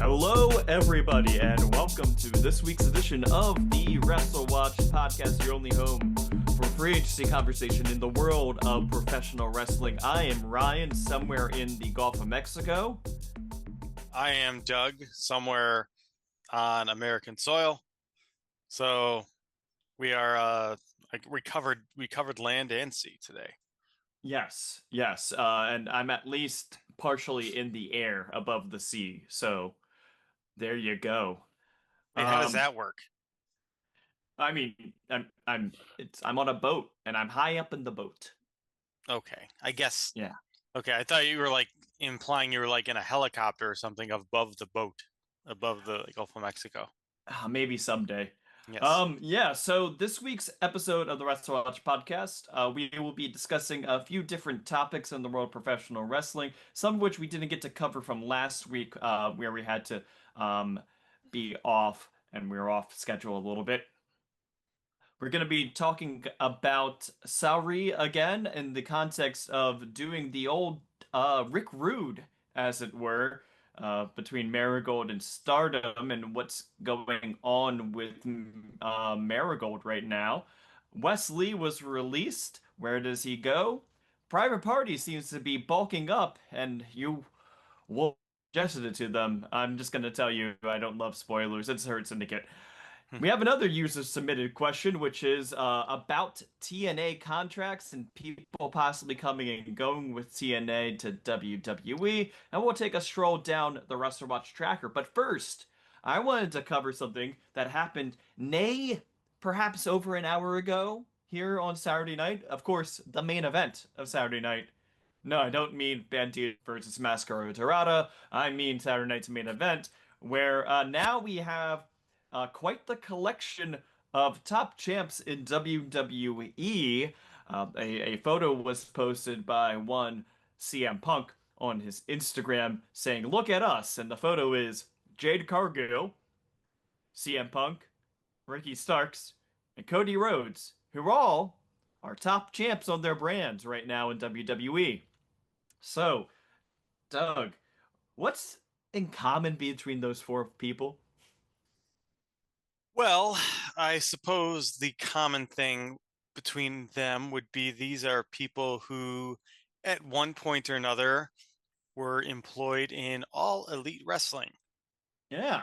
Hello, everybody, and welcome to this week's edition of the WrestleWatch podcast, your only home for free interesting conversation in the world of professional wrestling. I am Ryan, somewhere in the Gulf of Mexico. I am Doug, somewhere on American soil. So we are we covered land and sea today. Yes, and I'm at least partially in the air above the sea, so there you go. Wait, how does Um, that work? I mean, I'm on a boat, and I'm high up in the boat. Okay, I guess. Yeah. Okay, I thought you were like implying you were like in a helicopter or something above the boat, above the Gulf of Mexico. Maybe someday. Yes. Yeah, so this week's episode of the WrestleWatch podcast, we will be discussing a few different topics in the world of professional wrestling, some of which we didn't get to cover from last week, where we had to be off and we were off schedule a little bit. We're going to be talking about Sareee again in the context of doing the old Rick Rude, as it were, between Marigold and Stardom and what's going on with Marigold right now. Wes Lee was released. Where does he go? Private Party seems to be bulking up, and you suggested it to them. I'm just going to tell you, I don't love spoilers. It's Hurt Syndicate. We have another user submitted question, which is about TNA contracts and people possibly coming and going with TNA to WWE. And we'll take a stroll down the WrestleWatch tracker. But first, I wanted to cover something that happened, perhaps over an hour ago here on Saturday night. Of course, the main event of Saturday night. No, I don't mean Bandito versus Mascara Dorada. I mean Saturday night's main event, where now we have quite the collection of top champs in WWE. A photo was posted by one CM Punk on his Instagram saying, "Look at us." And the photo is Jade Cargill, CM Punk, Ricky Starks, and Cody Rhodes, who all are top champs on their brands right now in WWE. So, Doug, what's in common between those four people? Well, I suppose the common thing between them would be these are people who, at one point or another, were employed in All Elite Wrestling. Yeah.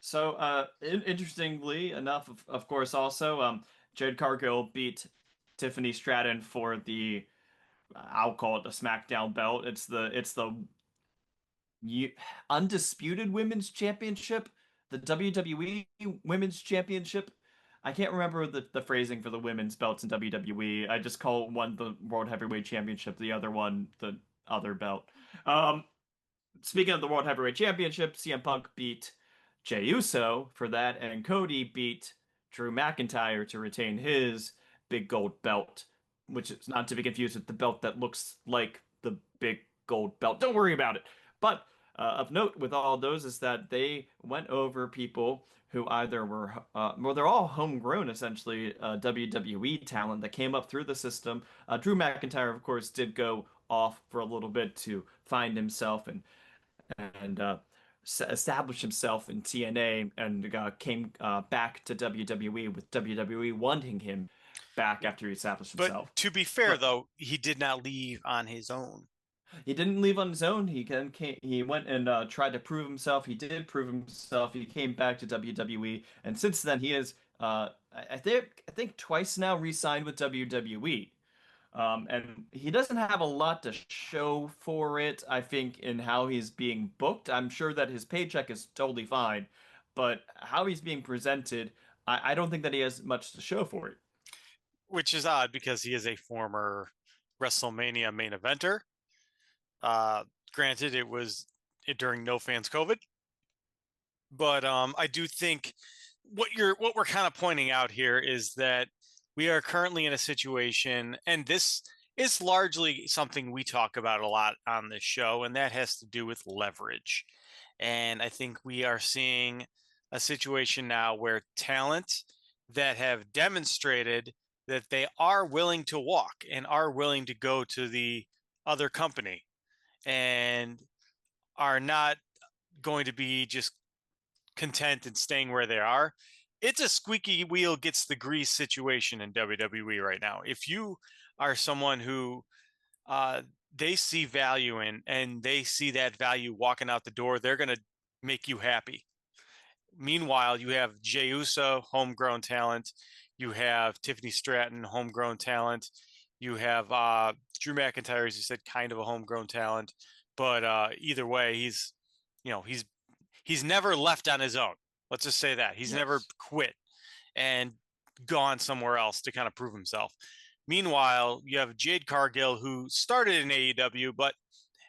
So, interestingly enough, of course, also, Jade Cargill beat Tiffany Stratton for the, I'll call it the SmackDown belt. It's the U undisputed women's championship, the WWE Women's Championship. I can't remember the phrasing for the women's belts in WWE. I just call one the World Heavyweight Championship, the other one the other belt. Um, Speaking of the World Heavyweight Championship, CM Punk beat Jey Uso for that, and Cody beat Drew McIntyre to retain his big gold belt, which is not to be confused with the belt that looks like the big gold belt. Don't worry about it. But of note with all those is that they went over people who either were, well, they're all homegrown essentially, WWE talent that came up through the system. Drew McIntyre, of course, did go off for a little bit to find himself and establish himself in TNA and came back to WWE with WWE wanting him back after he established But himself. to be fair, But though, he did not leave on his own. he didn't leave on his own. He went and tried to prove himself. He did prove himself. He came back to WWE, and since then he has I think twice now re-signed with WWE. And he doesn't have a lot to show for it, I think, in how he's being booked. I'm sure that his paycheck is totally fine, but how he's being presented, I don't think that he has much to show for it. Which is odd because he is a former WrestleMania main eventer. Uh, Granted, it was during no fans COVID, but I do think what we're kind of pointing out here is that we are currently in a situation, and this is largely something we talk about a lot on this show, and that has to do with leverage. And I think we are seeing a situation now where talent that have demonstrated that they are willing to walk and are willing to go to the other company and are not going to be just content and staying where they are. It's a squeaky wheel gets the grease situation in WWE right now. If you are someone who uh, they see value in and they see that value walking out the door, they're going to make you happy. Meanwhile, you have Jey Uso, homegrown talent. You have Tiffany Stratton, homegrown talent. You have Drew McIntyre, as you said, kind of a homegrown talent. But either way, he's never left on his own. Let's just say that he's never Yes. quit and gone somewhere else to kind of prove himself. Meanwhile, you have Jade Cargill, who started in AEW but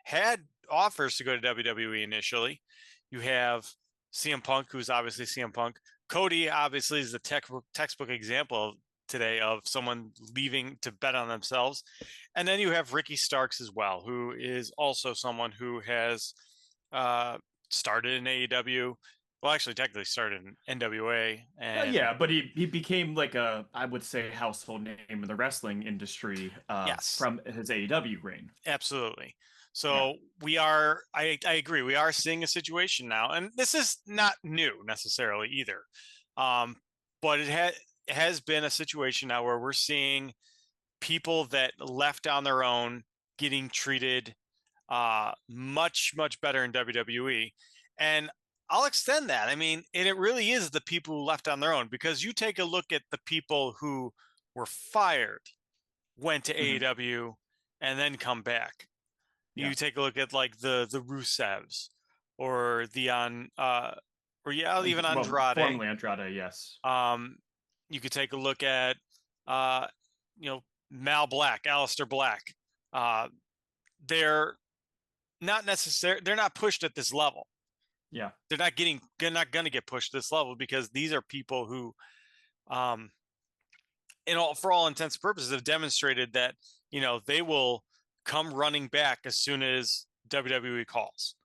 had offers to go to WWE initially. You have CM Punk, who's obviously CM Punk. Cody obviously is the textbook example today of someone leaving to bet on themselves. And then you have Ricky Starks as well, who is also someone who has started in AEW. Well, actually, technically started in NWA, and Yeah, but he became like I would say, household name in the wrestling industry yes, from his AEW reign. absolutely. Yeah. So we are, I agree, we are seeing a situation now, and this is not new necessarily either. Um, but it has been a situation now where we're seeing people that left on their own getting treated much better in WWE. And I'll extend that. I mean, and it really is the people who left on their own, because you take a look at the people who were fired, went to Hmm. AEW, and then come back. Yeah. You take a look at like the Rusevs or the on or yeah, even Well, Andrade. formerly Andrade, yes. Um, you could take a look at uh, you know, Mal Black, Aleister Black. Uh, they're not necessary. They're not pushed at this level. Yeah. They're not going to get pushed this level, because these are people who, um, for all intents and purposes, have demonstrated that, they will come running back as soon as WWE calls.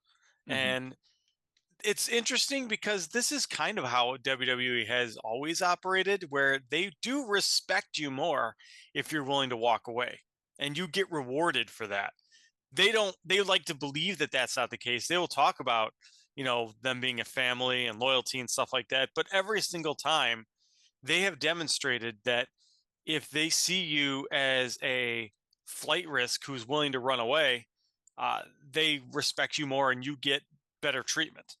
Hmm. And it's interesting because this is kind of how WWE has always operated, where they do respect you more if you're willing to walk away, and you get rewarded for that. They like to believe that that's not the case. They will talk about, them being a family and loyalty and stuff like that. But every single time they have demonstrated that if they see you as a flight risk who's willing to run away, they respect you more and you get better treatment.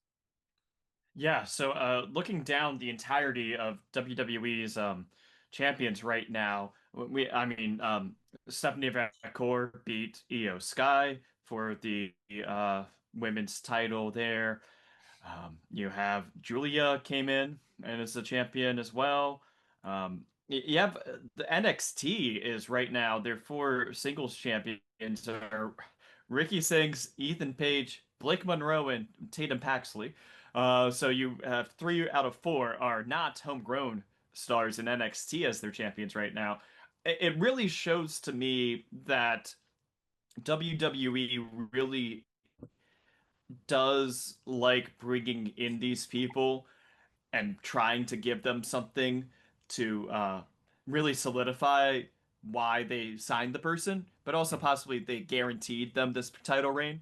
Yeah, so looking down the entirety of WWE's champions right now, I mean, Stephanie McCourt beat Io Sky for the women's title there. You have Julia came in and is the champion as well. You have the NXT is right now their four singles champions are Ricky Sings, Ethan Page, Blake Monroe, and Tatum Paxley. So you have three out of four are not homegrown stars in NXT as their champions right now. It really shows to me that WWE really does like bringing in these people and trying to give them something to really solidify why they signed the person, but also possibly they guaranteed them this title reign.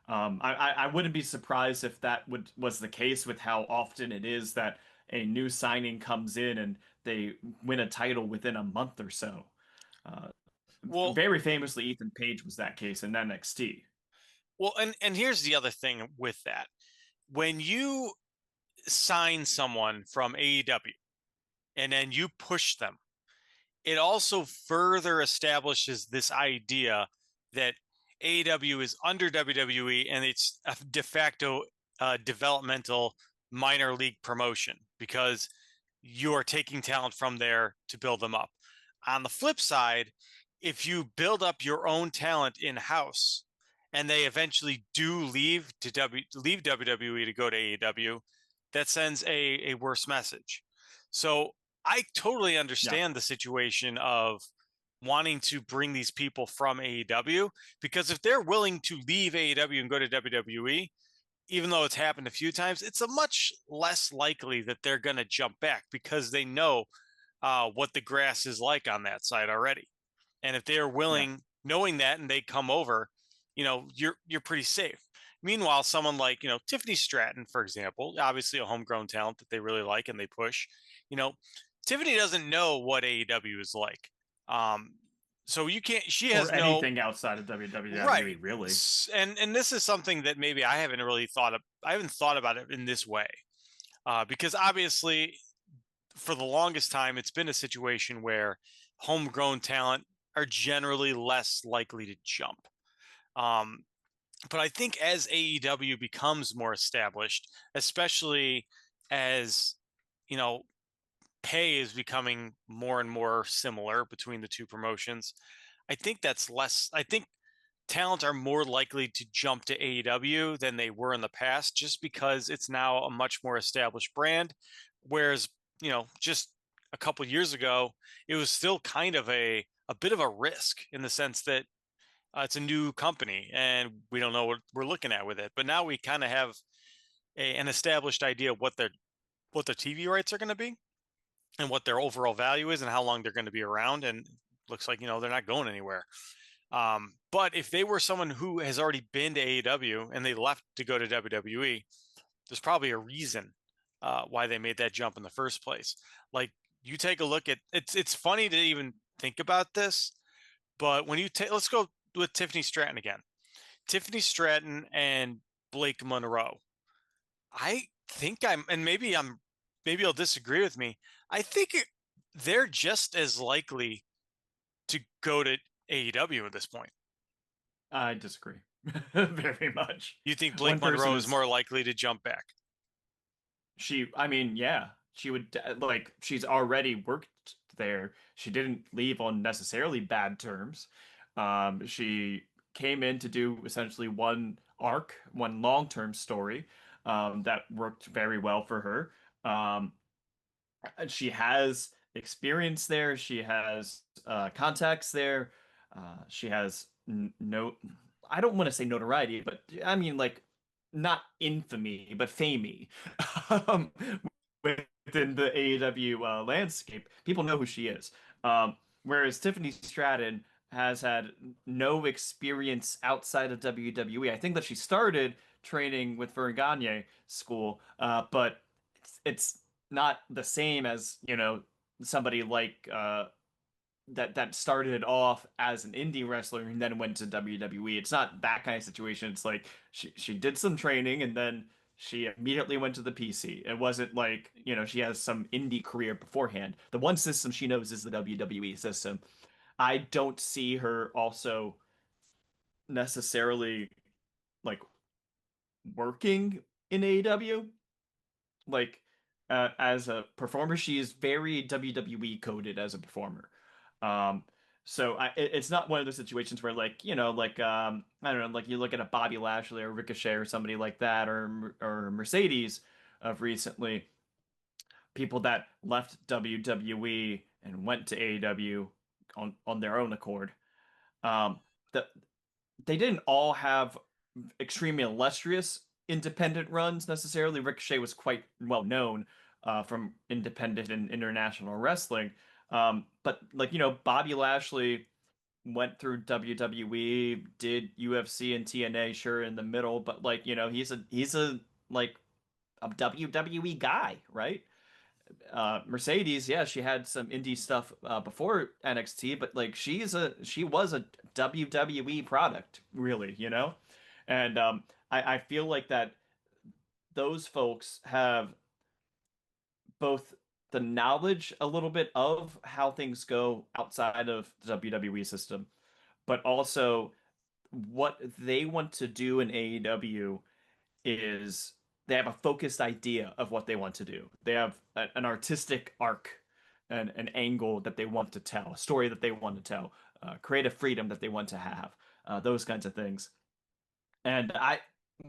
I wouldn't be surprised if that was the case with how often it is that a new signing comes in and they win a title within a month or so. Uh, Well, Very famously, Ethan Page was that case in NXT. and here's the other thing with that. When you sign someone from AEW and then you push them, it also further establishes this idea that AEW is under WWE and it's a de facto developmental minor league promotion, because you are taking talent from there to build them up. On the flip side, if you build up your own talent in house and they eventually do leave WWE to go to AEW, that sends a worse message. So I totally Yeah, understand the situation of wanting to bring these people from AEW, because if they're willing to leave AEW and go to WWE, even though it's happened a few times, it's a much less likely that they're going to jump back, because they know what the grass is like on that side already. And if they are yeah, willing, knowing that, and they come over, you're pretty safe. Meanwhile, someone like, Tiffany Stratton, for example, obviously a homegrown talent that they really like and they push, you know, Tiffany doesn't know what AEW is like. Um, so you can't, she Or has no, anything outside of WWE, right. really. And this is something that maybe I haven't really I haven't thought about it in this way. Because obviously for the longest time, it's been a situation where homegrown talent are generally less likely to jump. Um, but I think as AEW becomes more established, especially as you know, pay is becoming more and more similar between the two promotions. I think that's less. I think talent are more likely to jump to AEW than they were in the past, just because it's now a much more established brand. Whereas, just a couple years ago, it was still kind of a bit of a risk in the sense that it's a new company and we don't know what we're looking at with it. But now we kind of have an established idea of what their TV rights are going to be and what their overall value is and how long they're going to be around. And looks like they're not going anywhere. But if they were someone who has already been to AEW and they left to go to WWE, there's probably a reason why they made that jump in the first place. Like you take a look at it's funny to even think about this, but when you take let's go with Tiffany Stratton again. Tiffany Stratton and Blake Monroe. I think and maybe you'll disagree with me. I think they're just as likely to go to AEW at this point. I disagree very much. You think One Blake person Monroe is is more likely to jump back? I mean, yeah, she would like she's already worked there. She didn't leave on necessarily bad terms. She came in to do essentially one arc, one long-term story, that worked very well for her. Um, she has experience there. She has contacts there. She has no, I don't want to say notoriety, but I mean like not infamy, but famey um, within the AEW landscape. People know who she is. Whereas Tiffany Stratton has had no experience outside of WWE. I think that she started training with Vern Gagne school, but it's not the same as, somebody like that started off as an indie wrestler and then went to WWE. It's not that kind of situation. It's like she did some training and then she immediately went to the PC. It wasn't like, she has some indie career beforehand. The one system she knows is the WWE system. I don't see her also necessarily like working in AEW. Like as a performer, she is very WWE coded as a performer. Um, so it's not one of those situations where like like I don't know, like you look at a Bobby Lashley or Ricochet or somebody like that, or Mercedes of recently, people that left WWE and went to AEW on their own accord. Um, that they didn't all have extremely illustrious independent runs necessarily. Ricochet was quite well known from independent and international wrestling. But like, Bobby Lashley went through WWE, did UFC and TNA, sure, in the middle, but like, he's a like a WWE guy, right? Mercedes, yeah, she had some indie stuff before NXT, but like she was a WWE product, really, And I feel like that those folks have both the knowledge a little bit of how things go outside of the WWE system, but also what they want to do in AEW is they have a focused idea of what they want to do. They have an artistic arc, an angle that they want to tell, a story that they want to tell, creative freedom that they want to have, those kinds of things. And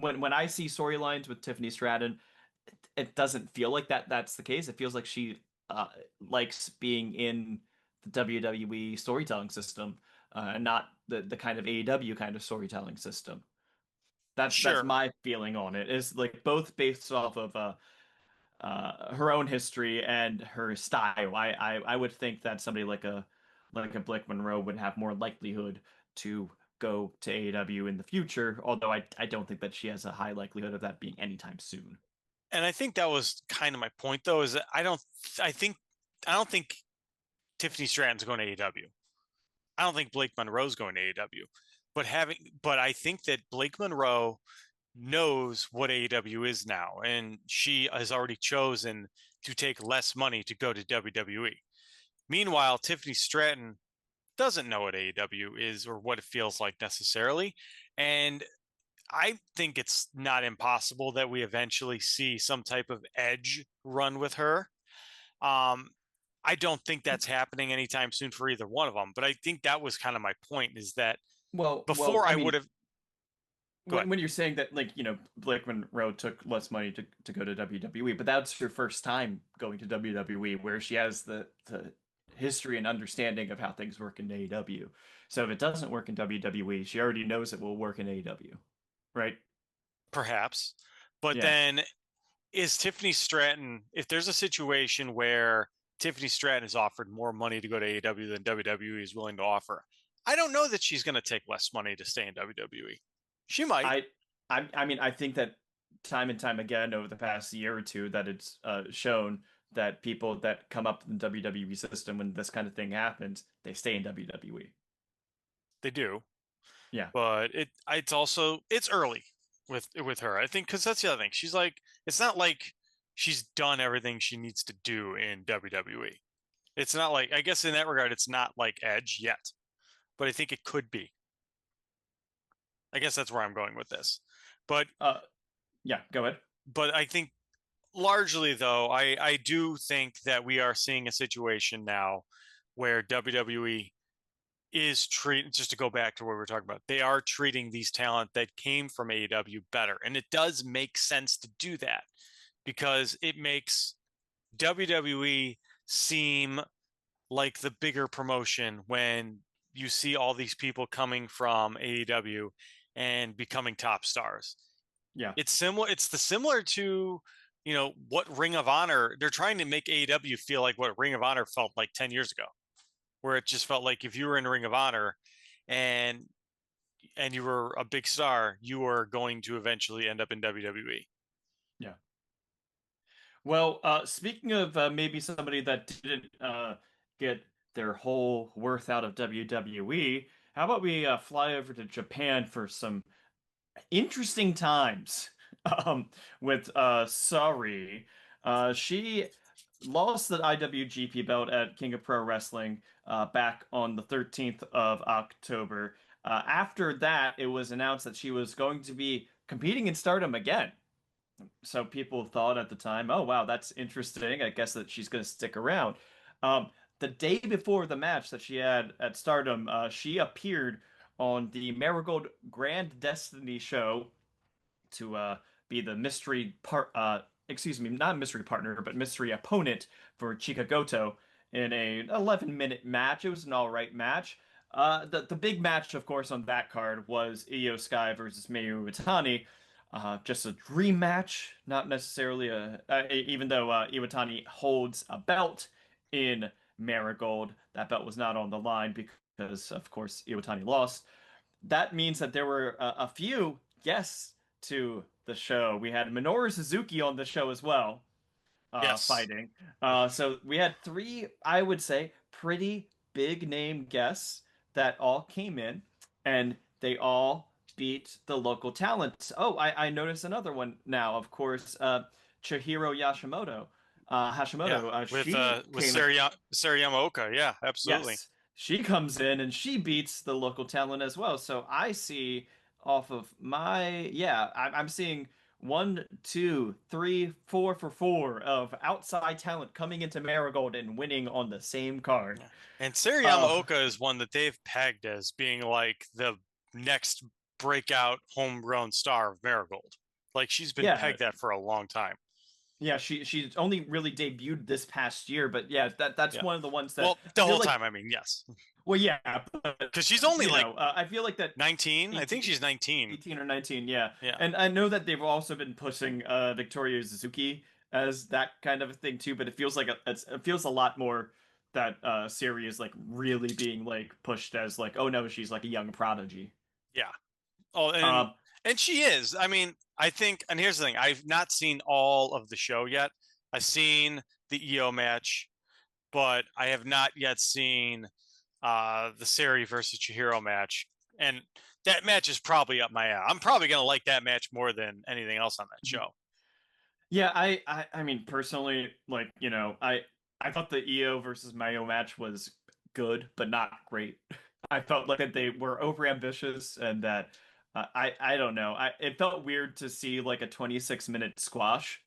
when I see storylines with Tiffany Stratton, it doesn't feel like that's the case. It feels like she likes being in the WWE storytelling system, and not the kind of AEW kind of storytelling system. That's Sure. my feeling on it. Is like both based off of her own history and her style. I would think that somebody like a Blake Monroe would have more likelihood to go to AEW in the future, although I don't think that she has a high likelihood of that being anytime soon. And I think that was kind of my point, though, is that I don't think Tiffany Stratton's going to AEW. I don't think Blake Monroe's going to AEW. But I think that Blake Monroe knows what AEW is now, and she has already chosen to take less money to go to WWE. Meanwhile, Tiffany Stratton doesn't know what AEW is or what it feels like necessarily. And I think it's not impossible that we eventually see some type of edge run with her. Um, I don't think that's happening anytime soon for either one of them, but I think that was kind of my point is that Well, before I I would mean, have, go ahead. when you're saying that, like, Blake Monroe took less money to go to WWE, but that's her first time going to WWE, where she has the history and understanding of how things work in AEW. So if it doesn't work in WWE, she already knows it will work in AEW, right? Perhaps. But Yeah. then is Tiffany Stratton, if there's a situation where Tiffany Stratton is offered more money to go to AEW than WWE is willing to offer, I don't know that she's going to take less money to stay in WWE. She might. I, I mean, I think that time and time again over the past year or two that it's shown that people that come up in the WWE system when this kind of thing happens, they stay in WWE. They do. Yeah. But it's also it's early with her. I think because that's the other thing. She's like it's not like she's done everything she needs to do in WWE. It's not like I guess in that regard it's not like Edge yet, but I think it could be. I guess that's where I'm going with this. But Uh, yeah, go ahead. I think largely though, I do think that we are seeing a situation now where WWE is treating, just to go back to what we were talking about, they are treating these talent that came from AEW better. And it does make sense to do that because it makes WWE seem like the bigger promotion when you see all these people coming from AEW and becoming top stars. Yeah. It's similar. It's the similar to, what Ring of Honor, they're trying to make AEW feel like what Ring of Honor felt like 10 years ago, where it just felt like if you were in Ring of Honor and you were a big star, you were going to eventually end up in WWE. Yeah. Well, speaking of maybe somebody that didn't get their whole worth out of WWE, how about we fly over to Japan for some interesting times with Sareee. She lost the IWGP belt at King of Pro Wrestling back on the 13th of October. After that, it was announced that she was going to be competing in Stardom again. So people thought at the time, oh wow, that's interesting. I guess that she's going to stick around. The day before the match that she had at Stardom, she appeared on the Marigold Grand Destiny show to be the mystery part. Excuse me, not mystery partner, but mystery opponent for Chika Goto in a 11-minute match. It was an all right match. The big match, of course, on that card was Io Sky versus Mayu Iwatani. Just a dream match, not necessarily even though Iwatani holds a belt in Marigold, that belt was not on the line because, of course, Iwatani lost. That means that there were a few guests to the show. We had Minoru Suzuki on the show as well, Yes. fighting. So we had three, I would say, pretty big name guests that all came in, and they all beat the local talent. Oh, I noticed another one now. Of course, Chihiro Yeah. Hashimoto. With She came. Sarah Yamaoka. Yeah, absolutely. Yes, she comes in and she beats the local talent as well. So I see off of yeah, I'm seeing one, two, three, four for four of outside talent coming into Marigold and winning on the same card. Yeah. And Sarah Uh, Yamaoka is one that they've pegged as being like the next breakout homegrown star of Marigold. Like she's been yeah, pegged that for a long time. yeah, she's only really debuted this past year, but yeah, that's Yeah. one of the ones that Well, I the feel whole like. time, I mean, yes. Well, yeah, but Because she's only like I feel like that 19. I think 18, she's 19. 18 or 19, yeah. Yeah. And I know that they've also been pushing Victoria Suzuki as that kind of a thing too, but it feels like it feels a lot more that Siri is like really being like pushed as like, oh no, she's like a young prodigy. Yeah. Oh, Um, and she is. I mean, I think, and here's the thing: I've not seen all of the show yet. I've seen the EO match, but I have not yet seen the Sareee versus Chihiro match, and that match is probably up my alley. I'm probably gonna like that match more than anything else on that show. yeah, I mean personally, like, I thought the EO versus Mayo match was good, but not great. I felt like that they were overambitious and that I don't know. It felt weird to see like a 26-minute squash.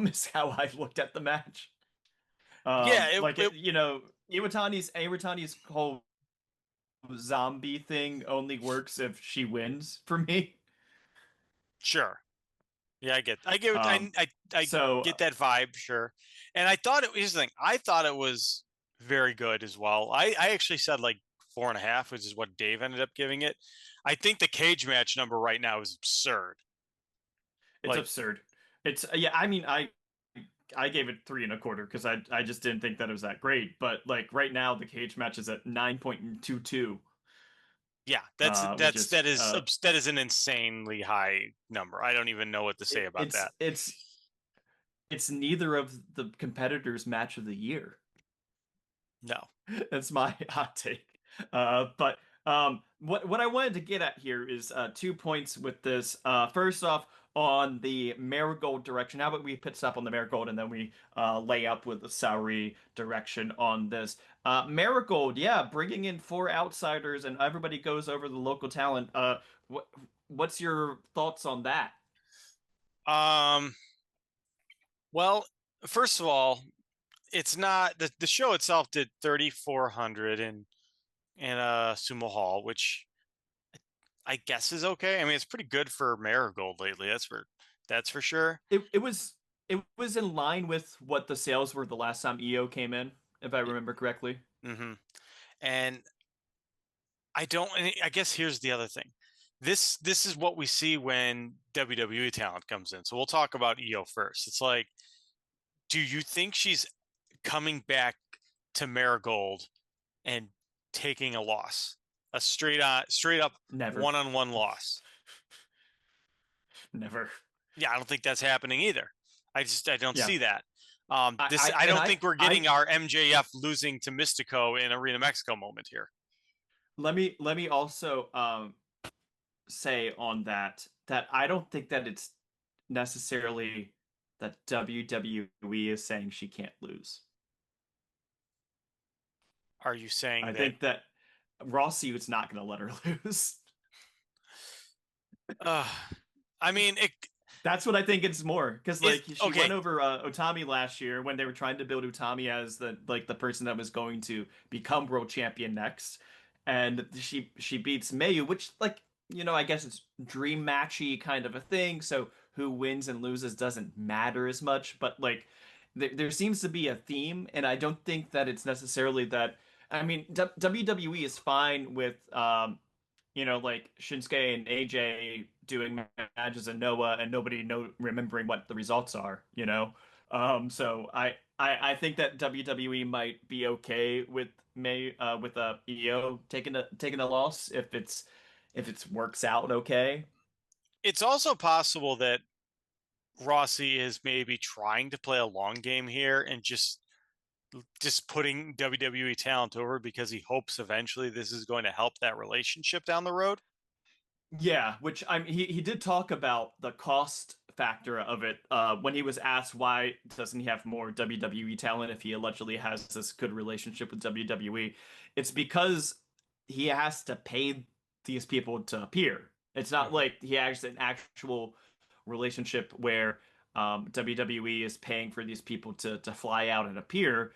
Is how I looked at the match. Yeah, Like Iwatani's whole zombie thing only works if she wins for me. sure. Yeah, I get, Um, I so get that vibe, sure. And I thought it was the thing. I thought it was very good as well. I actually said like 4.5, which is what Dave ended up giving it. I think the cage match number right now is absurd. it's Like, absurd. It's yeah. I mean, I gave it 3.25 because I just didn't think that it was that great. But like right now, the cage match is at 9.22, yeah, which is that is an insanely high number. I don't even know what to say it, about that. it's neither of the competitors' match of the year. No. That's my hot take. But what I wanted to get at here is 2 points with this. First off, on the Marigold direction, how about we pit stop on the Marigold and then we lay up with the Sareee direction on this. Marigold, yeah, bringing in four outsiders and everybody goes over the local talent. What what's your thoughts on that? Um, well, first of all, it's not the show itself did 3,400 in a sumo hall, which I guess is okay. I mean, it's pretty good for Marigold lately. That's for sure. It was in line with what the sales were the last time EO came in, if I remember correctly. Mm-hmm. And I don't. I guess here's the other thing. This is what we see when WWE talent comes in. So we'll talk about EO first. It's like, do you think she's coming back to Marigold and taking a loss, a straight up Never. one-on-one loss? Never. Yeah, I don't think that's happening either. I don't Yeah. see that. I And don't think we're I getting our MJF losing to Mystico in Arena Mexico moment here. let me also say on that I don't think that it's necessarily that WWE is saying she can't lose. Are you saying I that? think that Rossi was not going to let her lose. Uh, I mean, it That's what I think it's more because is like she went okay. over Otami last year when they were trying to build Utami as the person that was going to become world champion next, and she beats Mayu, which like I guess it's dream matchy kind of a thing. So who wins and loses doesn't matter as much, but like there seems to be a theme, and I don't think that it's necessarily that. I mean, WWE is fine with like Shinsuke and AJ doing matches in Noah and nobody remembering what the results are. So I think that WWE might be okay with EO taking a loss if it's works out okay. It's also possible that Rossi is maybe trying to play a long game here and just putting WWE talent over because he hopes eventually this is going to help that relationship down the road. Yeah, which he did talk about the cost factor of it when he was asked why doesn't he have more WWE talent if he allegedly has this good relationship with WWE. It's because he has to pay these people to appear. It's not Mm-hmm. like he has an actual relationship where WWE is paying for these people to fly out and appear.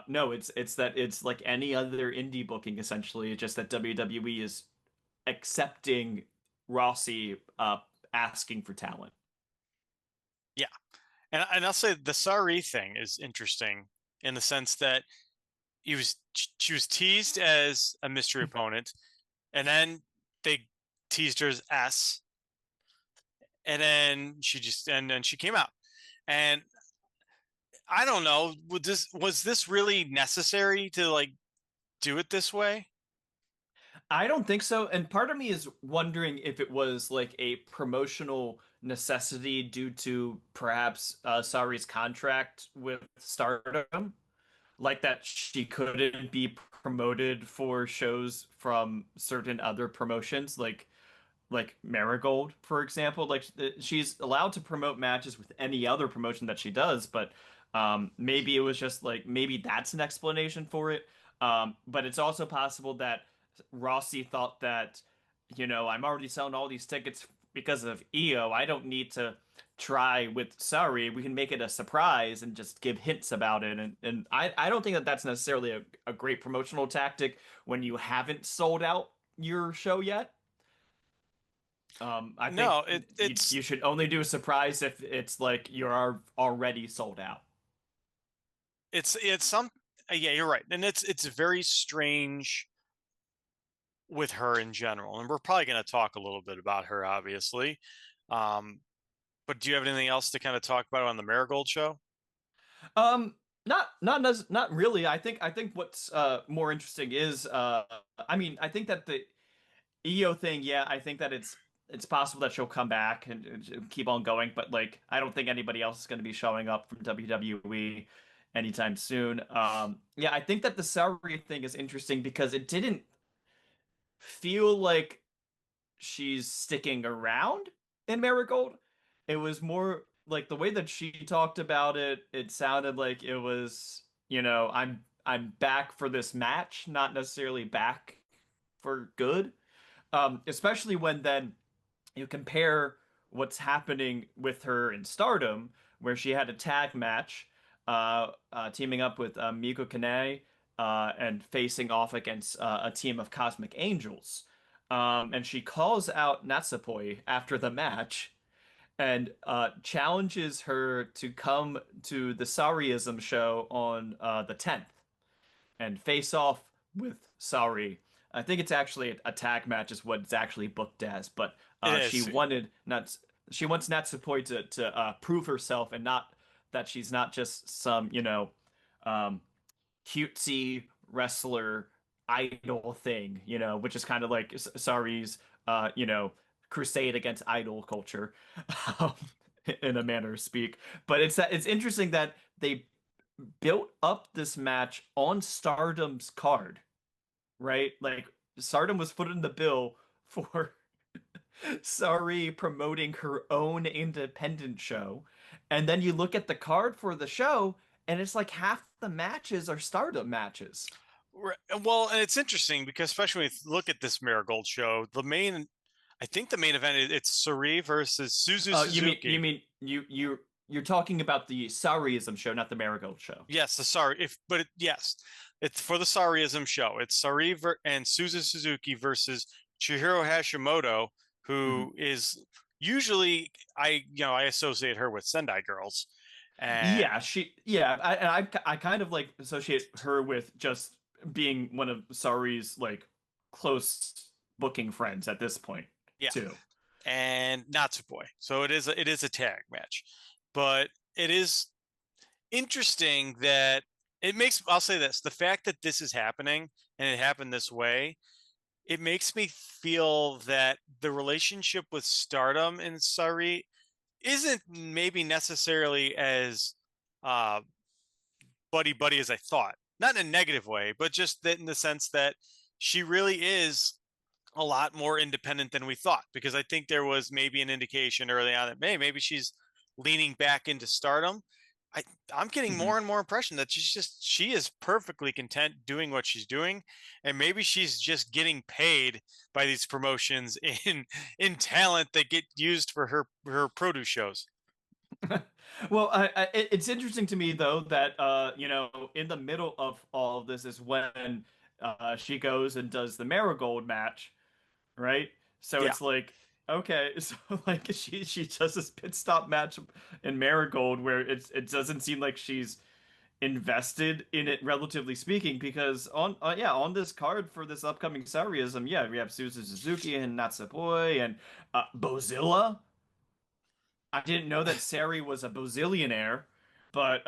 No, it's that it's like any other indie booking essentially, just that WWE is accepting Rossi asking for talent. Yeah, and I'll say the Sareee thing is interesting in the sense that she was teased as a mystery opponent, and then they teased her as S, and then she came out, and I don't know, was this really necessary to like do it this way? I don't think so. And part of me is wondering if it was like a promotional necessity due to perhaps Saree's contract with Stardom, like that she couldn't be promoted for shows from certain other promotions, like Marigold, for example. Like she's allowed to promote matches with any other promotion that she does, but maybe it was just like maybe that's an explanation for it. But it's also possible that Rossi thought that, I'm already selling all these tickets because of EO. I don't need to try with Sareee. We can make it a surprise and just give hints about it. And I don't think that that's necessarily a great promotional tactic when you haven't sold out your show yet. I think No, it's you should only do a surprise if it's like you're already sold out. it's some yeah, you're right. And it's very strange with her in general. And we're probably going to talk a little bit about her, obviously. Um, but do you have anything else to kind of talk about on the Marigold show? Not really. I think what's more interesting is I mean, I think that the EO thing, yeah, I think that it's possible that she'll come back and keep on going, but like I don't think anybody else is going to be showing up from WWE anytime soon. Yeah, I think that the Sareee thing is interesting because it didn't feel like she's sticking around in Marigold. It was more like the way that she talked about it, it sounded like it was, I'm back for this match, not necessarily back for good. Especially when then you compare what's happening with her in Stardom, where she had a tag match, teaming up with Miko Kanei, and facing off against a team of Cosmic Angels. And she calls out Natsupoi after the match and challenges her to come to the Sareeism show on the 10th and face off with Sareee. I think it's actually a tag match is what it's actually booked as, but It she is. wanted not she wants Natsupoi to prove herself and not that she's not just some, um, cutesy wrestler idol thing, which is kind of like Saree's crusade against idol culture, um, in a manner of speak. But it's interesting that they built up this match on Stardom's card, right? Like Stardom was footing the bill for Sareee promoting her own independent show. And then you look at the card for the show, and it's like half the matches are Stardom matches. Well, and it's interesting because especially when you look at this Marigold show, I think the main event it's Sareee versus Suzu You mean you Suzuki. mean you're talking about the Sareeism show, not the Marigold show. Yes, the sorry if but yes, it's for the Sareeism show. It's and Suzu Suzuki versus Chihiro Hashimoto, Mhm. who is usually I associate her with Sendai Girls, and I kind of like associate her with just being one of Saree's like close booking friends at this point yeah, too. and Natsupoi. So it is a tag match, but it is interesting that it makes. I'll say this: the fact that this is happening and it happened this way, it makes me feel that the relationship with Stardom and Sareee isn't maybe necessarily as uh, buddy buddy as I thought. Not in a negative way, but just that in the sense that she really is a lot more independent than we thought. Because I think there was maybe an indication early on that maybe she's leaning back into Stardom. I I'm getting Mhm. more and more impression that she is perfectly content doing what she's doing, and maybe she's just getting paid by these promotions in talent that get used for her produce shows. Well, it's interesting to me though that in the middle of all of this is when she goes and does the Marigold match, right? So Yeah, it's like, okay, so like she does this pit stop match in Marigold where it doesn't seem like she's invested in it, relatively speaking, because on this card for this upcoming Sareeism, yeah, we have Suzu Suzuki and Natsupoi and Bozilla. I didn't know that Sareee was a Bozillionaire, but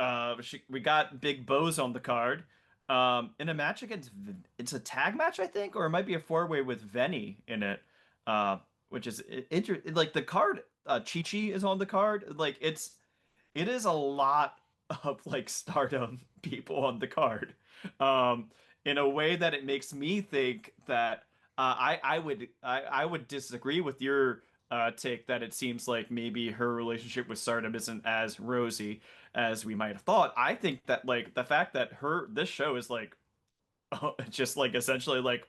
we got Big Boz on the card. in a match against it's a tag match, I think, or it might be a four-way with Venny in it. Which is like the card. Chi Chi is on the card. Like it is a lot of like Stardom people on the card. Um, in a way that it makes me think that I would disagree with your take that it seems like maybe her relationship with Stardom isn't as rosy as we might have thought. I think that like the fact that this show is like just like essentially like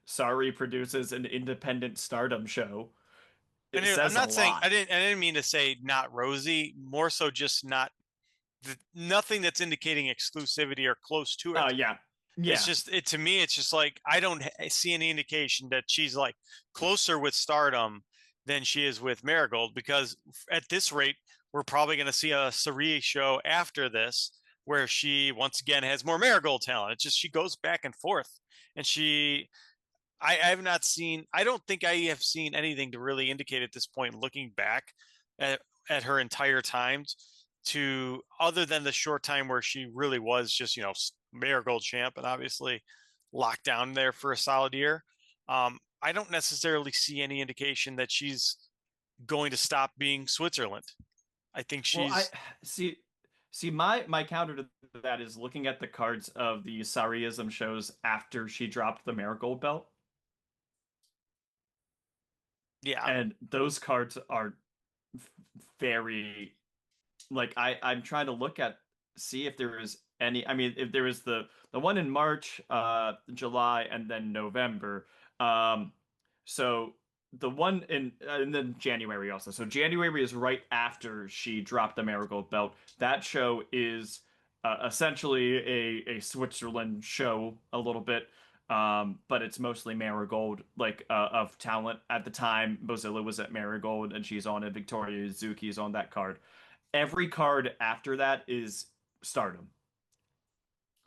Sareee produces an independent Stardom show. It I'm says a not saying lot. I didn't mean to say not rosy, more so just not nothing that's indicating exclusivity or close to it. Yeah. It's Yeah. just it to me. It's just like I don't see any indication that she's like closer with Stardom than she is with Marigold because at this rate, we're probably going to see a Sareee show after this where she once again has more Marigold talent. It's just she goes back and forth, and I have not seen. I don't think I have seen anything to really indicate at this point, looking back at her entire times, to other than the short time where she really was just Marigold champ and obviously locked down there for a solid year. I don't necessarily see any indication that she's going to stop being Switzerland. I think Well, I she's see my counter to that is looking at the cards of the Sariism shows after she dropped the Marigold belt, yeah. and those cards are very like I'm trying to look at see if there is any. I mean, if there is the one in March, July, and then November. So the one in and then January also. So January is right after she dropped the Marigold belt. That show is essentially a Switzerland show a little bit. But it's mostly Marigold, like of talent at the time. Mozilla was at Marigold, and she's on it. Victoria Zuki's on that card. Every card after that is Stardom.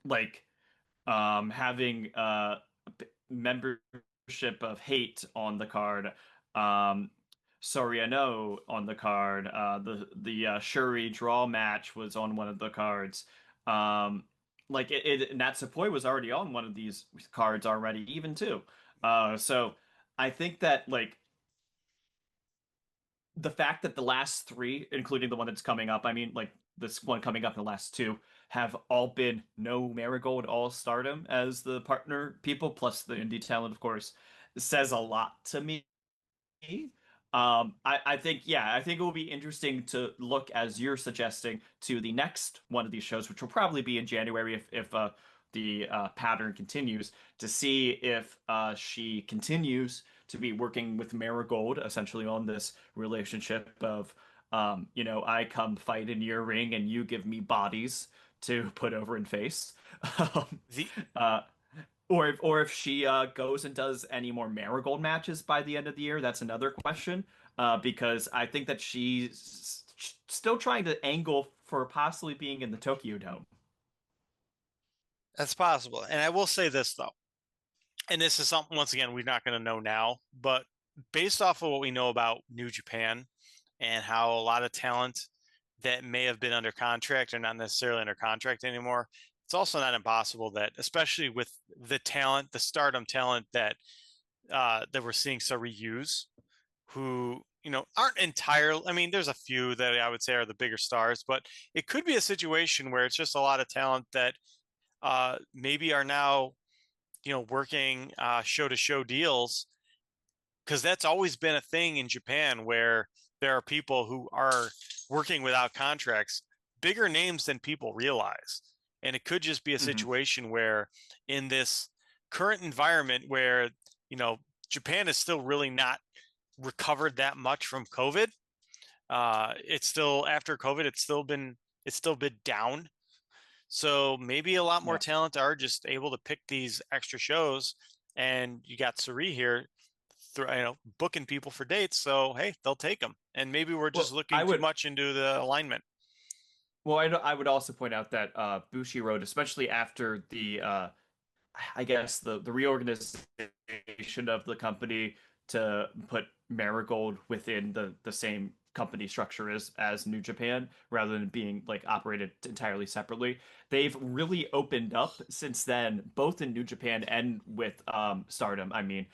Like having membership of Hate on the card, um Soriano on the card, the Shuri draw match was on one of the cards. Like Natsupoi was already on one of these cards already, even too. So I think that like the fact that the last three, including the one that's coming up, I mean, like this one coming up, the last two, have all been no Marigold, all Stardom as the partner people, plus the indie talent, of course, says a lot to me. I think, yeah, I think it will be interesting to look, as you're suggesting, to the next one of these shows, which will probably be in January if the pattern continues, to see if she continues to be working with Marigold, essentially on this relationship of, I come fight in your ring and you give me bodies to put over and face. Um, The uh, or if she goes and does any more Marigold matches by the end of the year, that's another question. Because I think that she's still trying to angle for possibly being in the Tokyo Dome. That's possible, and I will say this though, and this is something once again we're not going to know now, but based off of what we know about New Japan and how a lot of talent that may have been under contract are not necessarily under contract anymore, it's also not impossible that, especially with the talent, the Stardom talent that we're seeing Sareee use, who aren't entirely. I mean, there's a few that I would say are the bigger stars, but it could be a situation where it's just a lot of talent that maybe are now working show to show deals, because that's always been a thing in Japan where there are people who are working without contracts, bigger names than people realize. And it could just be a Hmm. situation where in this current environment where, you know, Japan is still really not recovered that much from COVID. It's still after COVID, it's still been down. So maybe a lot more Yeah. talent are just able to pick these extra shows, and you got Sareee here, booking people for dates. So hey, they'll take them, and maybe we're just Well, I looking too would much into the alignment. well I would also point out that Bushiroad, especially after the I guess the reorganization of the company to put Marigold within the same company structure is as New Japan rather than being like operated entirely separately. They've really opened up since then, both in New Japan and with Stardom. I mean,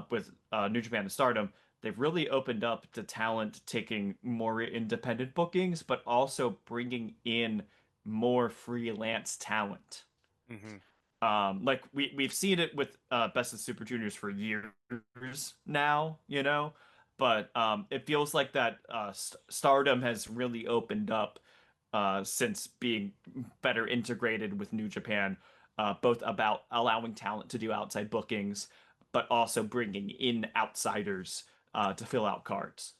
with New Japan and Stardom, they've really opened up to talent taking more independent bookings, but also bringing in more freelance talent. Hmm. Like we've seen it with Best of Super Juniors for years now, but it feels like that Stardom has really opened up since being better integrated with New Japan, both about allowing talent to do outside bookings, but also bringing in outsiders to fill out cards.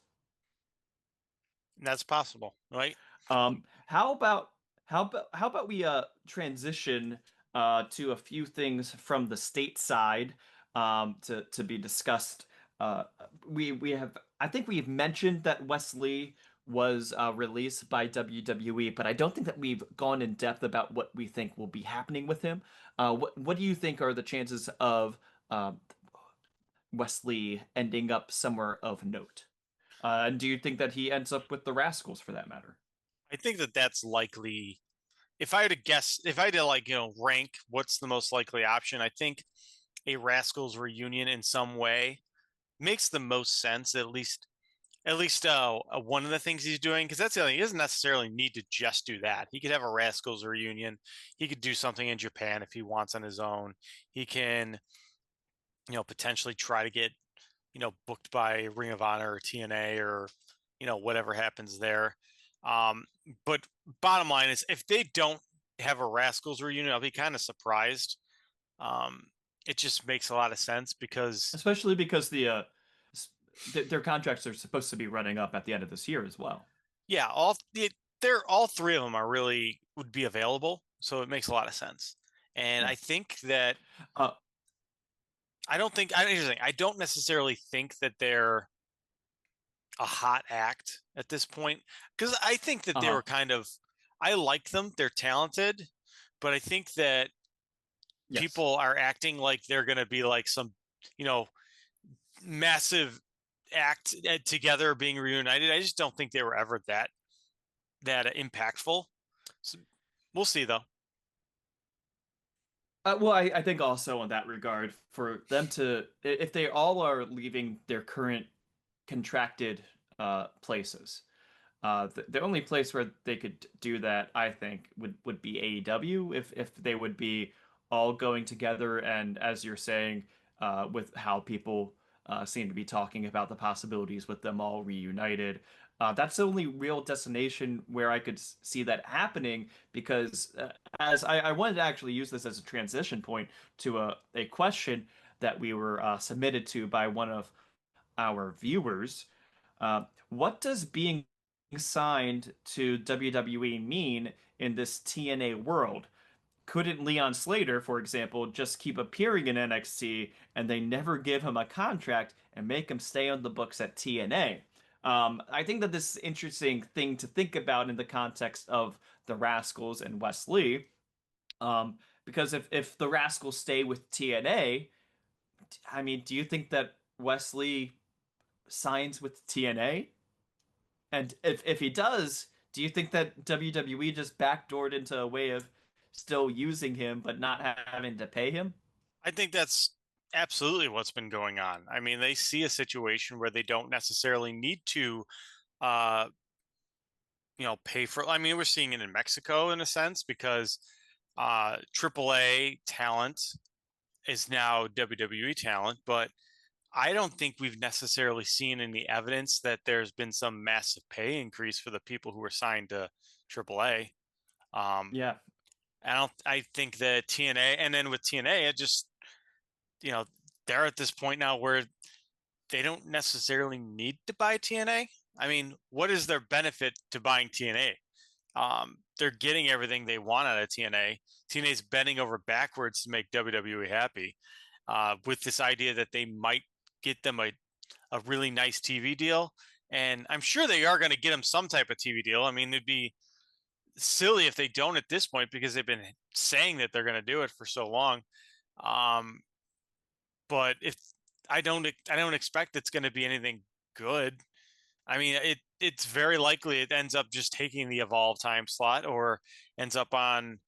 That's possible, right? How about how about we transition to a few things from the state side to be discussed. Uh, we have I think we've mentioned that Wes Lee was released by WWE, but I don't think that we've gone in depth about what we think will be happening with him. What do you think are the chances of uh, Wes Lee ending up somewhere of note? And do you think that he ends up with the Rascals for that matter? I think that that's likely. If I had to guess, if I had to like rank what's the most likely option, I think a Rascals reunion in some way makes the most sense. At least one of the things he's doing, because that's the other thing. He doesn't necessarily need to just do that. He could have a Rascals reunion. He could do something in Japan if he wants on his own. He can potentially try to get booked by Ring of Honor or TNA or whatever happens there. Um, but bottom line is, if they don't have a Rascals reunion, I'll be kind of surprised. Um, it just makes a lot of sense because Especially because their contracts are supposed to be running up at the end of this year as well. yeah, all three of them are really would be available, so it makes a lot of sense. And Yeah. I think that Uh, I don't necessarily think that they're a hot act at this point because I think that they uh-huh. were kind of I like them. They're talented, but I think that Yes. people are acting like they're going to be like some, you know, massive act together being reunited. I just don't think they were ever that impactful. So we'll see though. Well, I think also in that regard, for them to, if they all are leaving their current contracted places, the only place where they could do that, I think, would be AEW if they would be all going together. And as you're saying, with how people seem to be talking about the possibilities with them all reunited, that's the only real destination where I could see that happening. Because as I wanted to actually use this as a transition point to a question that we were submitted to by one of our viewers. What does being signed to WWE mean in this TNA world? Couldn't Leon Slater, for example, just keep appearing in NXT and they never give him a contract and make him stay on the books at TNA? I think that this is an interesting thing to think about in the context of the Rascals and Wes Lee. Because if the Rascals stay with TNA, I mean, do you think that Wes Lee signs with TNA? And if he does, do you think that WWE just backdoored into a way of still using him but not having to pay him? I think that's absolutely what's been going on. I mean, they see a situation where they don't necessarily need to uh pay for I mean, we're seeing it in Mexico in a sense because AAA talent is now WWE talent, but I don't think we've necessarily seen any evidence that there's been some massive pay increase for the people who were signed to AAA. Um, Yeah. I think that TNA, and then with TNA, it just, you know, they're at this point now where they don't necessarily need to buy TNA. I mean, what is their benefit to buying TNA? They're getting everything they want out of TNA. TNA's bending over backwards to make WWE happy with this idea that they might get them a really nice TV deal. And I'm sure they are going to get them some type of TV deal. I mean, it'd be silly if they don't at this point because they've been saying that they're going to do it for so long. Um, but if I don't expect it's going to be anything good. I mean, it's very likely it ends up just taking the Evolve time slot or ends up on,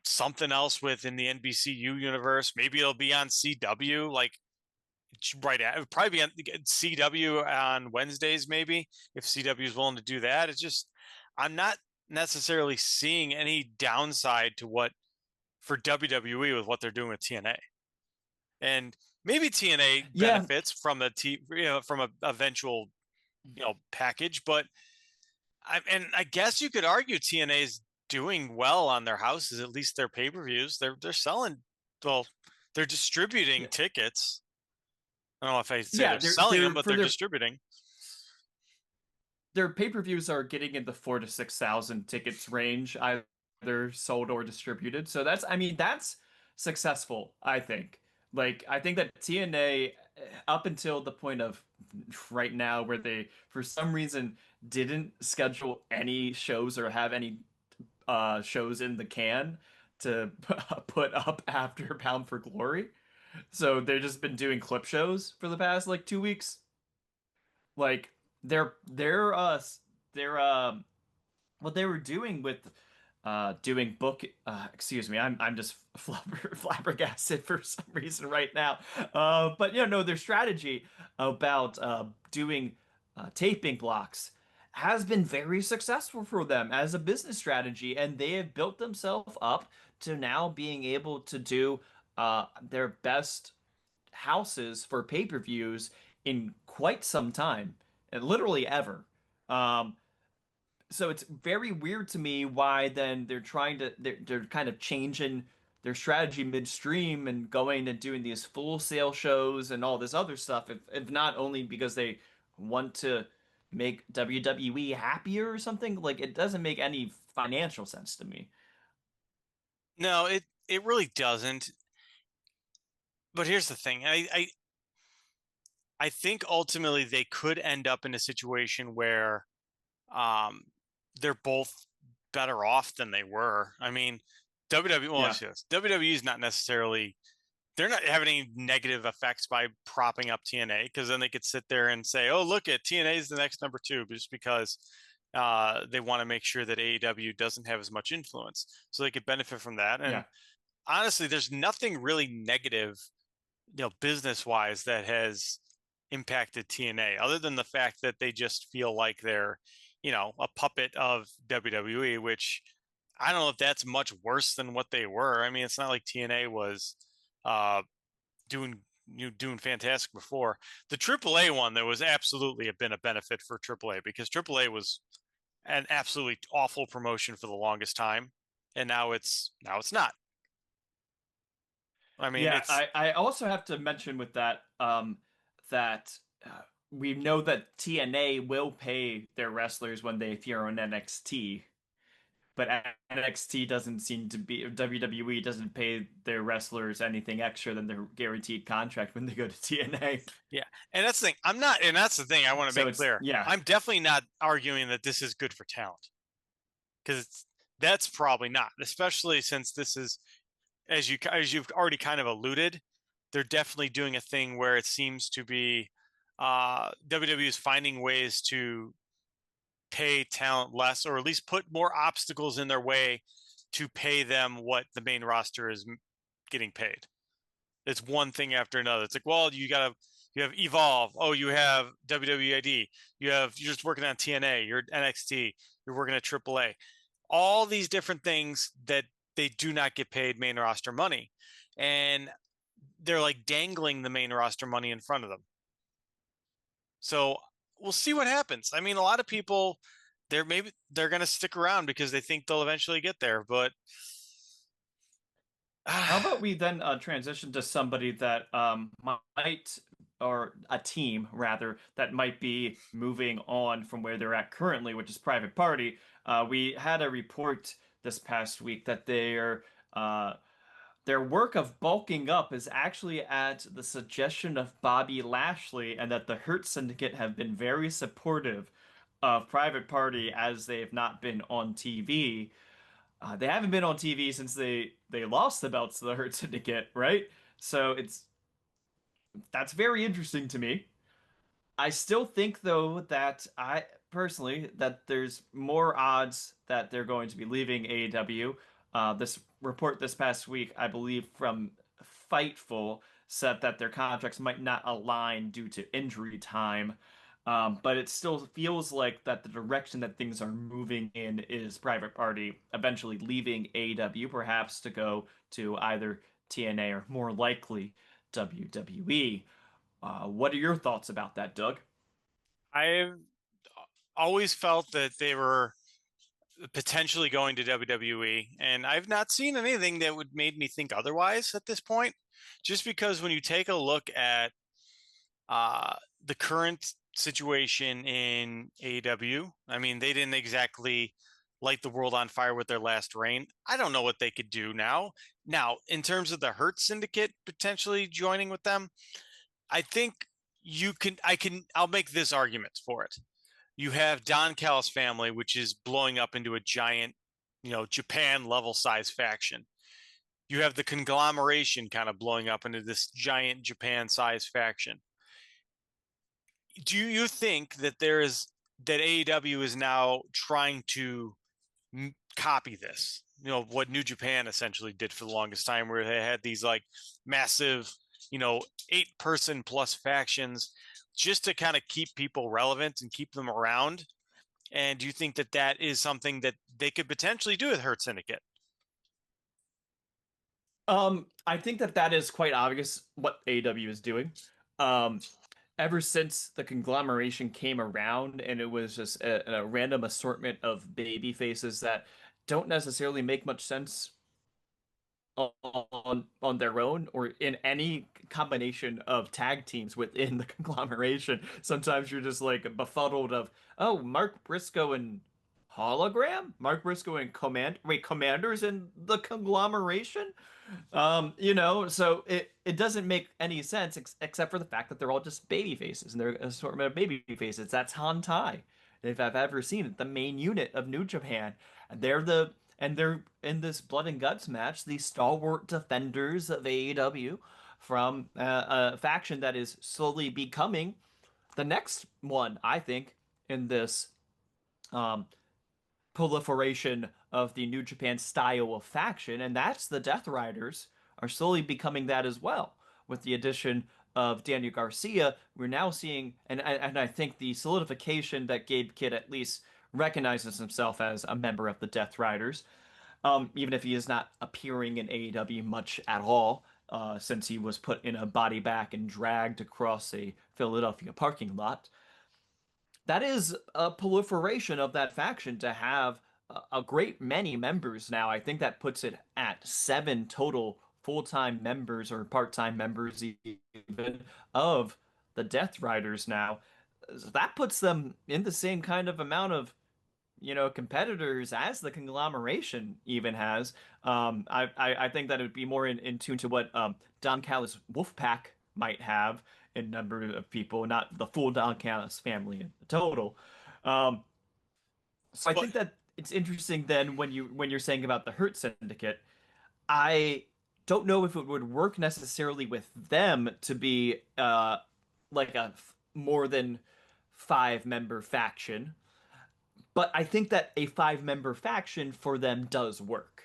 something else within the NBCU universe. Maybe it'll be on CW, like right at, it would probably be on CW on Wednesdays, maybe if CW is willing to do that. It's just, I'm not necessarily seeing any downside to what for WWE with what they're doing with TNA. And maybe TNA Yeah, benefits from from a eventual, package, but I guess you could argue TNA is doing well on their houses, at least their pay-per-views. They're selling, well, they're distributing yeah, tickets. I don't know if I say yeah. they're selling them, They're but for they're distributing. their pay-per-views are getting in the 4 to 6 thousand tickets range, either sold or distributed. So that's successful, I think. Like I think that TNA up until the point of right now where they for some reason didn't schedule any shows or have any shows in the can to put up after Bound for Glory. So they've just been doing clip shows for the past like 2 weeks. Like they're what they were doing with doing book excuse me, I'm just flabbergasted for some reason right now. But no, their strategy about doing taping blocks has been very successful for them as a business strategy, and they have built themselves up to now being able to do their best houses for pay-per-views in quite some time, and literally ever. Um, so it's very weird to me why then they're kind of changing their strategy midstream and going and doing these full sale shows and all this other stuff, if not only because they want to make WWE happier or something. Like it doesn't make any financial sense to me. No, it really doesn't. But here's the thing. I think ultimately they could end up in a situation where um they're both better off than they were. I mean, WWE, well, Yeah. yes, WWE is not necessarily, they're not having any negative effects by propping up TNA, because then they could sit there and say, oh, look at TNA is the next number two, just because they want to make sure that AEW doesn't have as much influence. So they could benefit from that. And Yeah. honestly, there's nothing really negative, business wise that has impacted TNA other than the fact that they just feel like they're, a puppet of WWE, which I don't know if that's much worse than what they were. I mean, it's not like TNA was uh, doing doing fantastic before. The AAA one, there was absolutely been a benefit for AAA, because AAA was an absolutely awful promotion for the longest time, and now it's not. I mean, Yeah, it's I also have to mention with that that we know that TNA will pay their wrestlers when they appear on NXT, but NXT doesn't seem to be WWE doesn't pay their wrestlers anything extra than their guaranteed contract when they go to TNA. yeah, and that's the thing. I'm not, and that's the thing I want to So make it's clear. yeah, I'm definitely not arguing that this is good for talent, because that's probably not, especially since this is, as you've already kind of alluded, they're definitely doing a thing where it seems to be WWE is finding ways to pay talent less, or at least put more obstacles in their way to pay them what the main roster is getting paid. It's one thing after another. It's like, well, you have Evolve. Oh, you have WWID. You're just working on TNA. You're NXT. You're working at AAA. All these different things that they do not get paid main roster money, and they're like dangling the main roster money in front of them. So we'll see what happens. I mean, a lot of people, they're going to stick around because they think they'll eventually get there, but how about we then transition to somebody that might, or a team rather, that might be moving on from where they're at currently, which is Private Party. We had a report this past week that uh, their work of bulking up is actually at the suggestion of Bobby Lashley, and that the Hurt Syndicate have been very supportive of Private Party as they have not been on TV. They haven't been on TV since they lost the belts to the Hurt Syndicate, right? So that's very interesting to me. I still think though that I personally that there's more odds that they're going to be leaving AEW. This report this past week, I believe, from Fightful said that their contracts might not align due to injury time. But it still feels like that the direction that things are moving in is Private Party eventually leaving AEW, perhaps to go to either TNA or more likely WWE. What are your thoughts about that, Doug? I've always felt that they were potentially going to WWE, and I've not seen anything that would made me think otherwise at this point. Just because when you take a look at the current situation in AEW, I mean, they didn't exactly light the world on fire with their last reign. I don't know what they could do now. Now, in terms of the Hurt Syndicate potentially joining with them, I think I'll make this argument for it. You have Don Callis family, which is blowing up into a giant, Japan level size faction. You have the conglomeration kind of blowing up into this giant Japan size faction. Do you think that that AEW is now trying to copy this? What New Japan essentially did for the longest time, where they had these like massive, 8-person plus factions just to kind of keep people relevant and keep them around. And do you think that that is something that they could potentially do with Hurt Syndicate? I think that that is quite obvious what AEW is doing. Um, Ever since the conglomeration came around and it was just a random assortment of baby faces that don't necessarily make much sense on their own or in any combination of tag teams within the conglomeration. Sometimes you're just like befuddled of, oh, Mark Briscoe and Hologram? Mark Briscoe and Commanders in the conglomeration? So it doesn't make any sense except for the fact that they're all just baby faces and they're an assortment of baby faces. That's Hantai. If I've ever seen it, the main unit of New Japan. And they're in this blood and guts match, the stalwart defenders of AEW from a faction that is slowly becoming the next one, I think, in this um, proliferation of the New Japan style of faction, and that's the Death Riders are slowly becoming that as well. With the addition of Daniel Garcia, we're now seeing, and I think the solidification that Gabe Kidd at least recognizes himself as a member of the Death Riders, even if he is not appearing in AEW much at all, since he was put in a body bag and dragged across a Philadelphia parking lot. That is a proliferation of that faction to have a great many members now. I think that puts it at 7 total full-time members or part-time members even of the Death Riders now. That puts them in the same kind of amount of competitors as the conglomeration even has. I think that it would be more in tune to what Don Callis Wolfpack might have in number of people, not the full Don Callis family in total. Um, so I But think that it's interesting then when you're saying about the Hurt Syndicate, I don't know if it would work necessarily with them to be like a more than 5-member faction. But I think that a 5-member faction for them does work.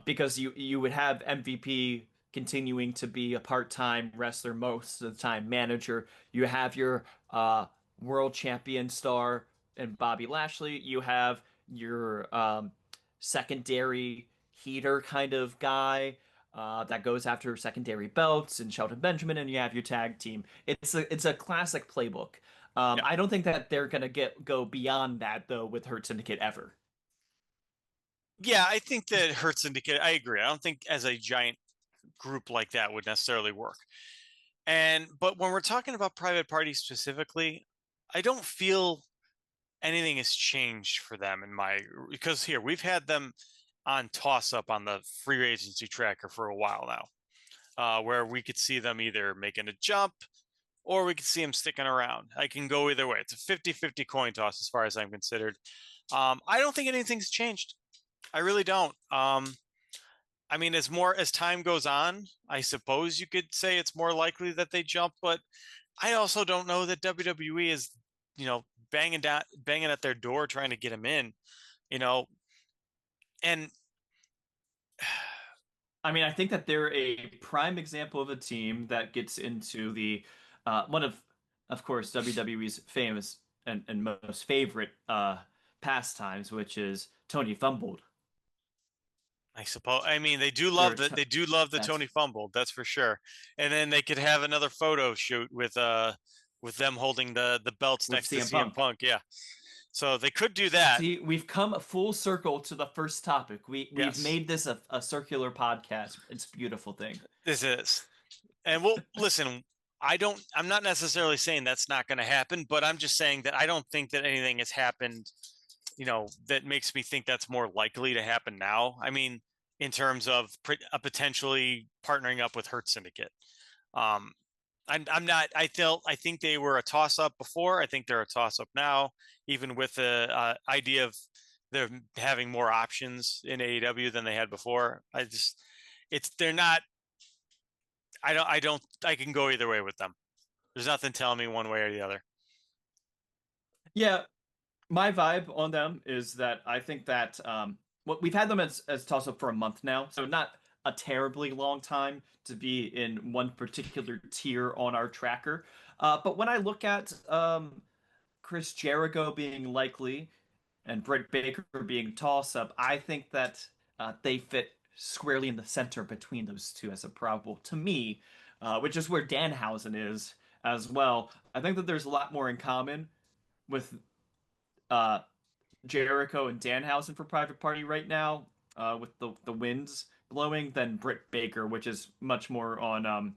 Because you would have MVP continuing to be a part-time wrestler most of the time, manager. You have your world champion star and Bobby Lashley. You have your secondary heater kind of guy that goes after secondary belts and Shelton Benjamin, and you have your tag team. It's a classic playbook. yeah, I don't think that they're gonna go beyond that though with Hurt Syndicate ever. yeah, I think that Hurt Syndicate. I agree. I don't think as a giant group like that would necessarily work. But when we're talking about Private Party specifically, I don't feel anything has changed for them in my because here we've had them on toss up on the free agency tracker for a while now, where we could see them either making a jump or we could see them sticking around. I can go either way. It's a 50-50 coin toss as far as I'm considered. I don't think anything's changed. I really don't. I mean, as time goes on, I suppose you could say it's more likely that they jump, but I also don't know that WWE is, banging at their door trying to get him in, you know, and I mean, I think that they're a prime example of a team that gets into the one of course, WWE's famous and most favorite pastimes, which is Tony Fumbled. I suppose, I mean, They're they do love the that's Tony fumble, that's for sure. And then they could have another photo shoot with them holding the belts with next to CM CM Punk. Punk. Yeah. So they could do that. See, we've come full circle to the first topic. We've Yes. made this a circular podcast. It's a beautiful thing. This is. And well, listen, I'm not necessarily saying that's not going to happen, but I'm just saying that I don't think that anything has happened, that makes me think that's more likely to happen now. I mean, in terms of potentially partnering up with Hurt Syndicate. Um, I'm not. I think they were a toss up before. I think they're a toss up now, even with the idea of them having more options in AEW than they had before. They're not. I can go either way with them. There's nothing telling me one way or the other. Yeah, my vibe on them is that I think that well, we've had them as toss up for a month now, so not a terribly long time to be in one particular tier on our tracker. But when I look at Chris Jericho being likely and Britt Baker being toss up, I think that they fit squarely in the center between those two as a probable to me, which is where Danhausen is as well. I think that there's a lot more in common with uh, Jericho and Danhausen for Private Party right now, with the winds blowing, than Britt Baker, which is much more on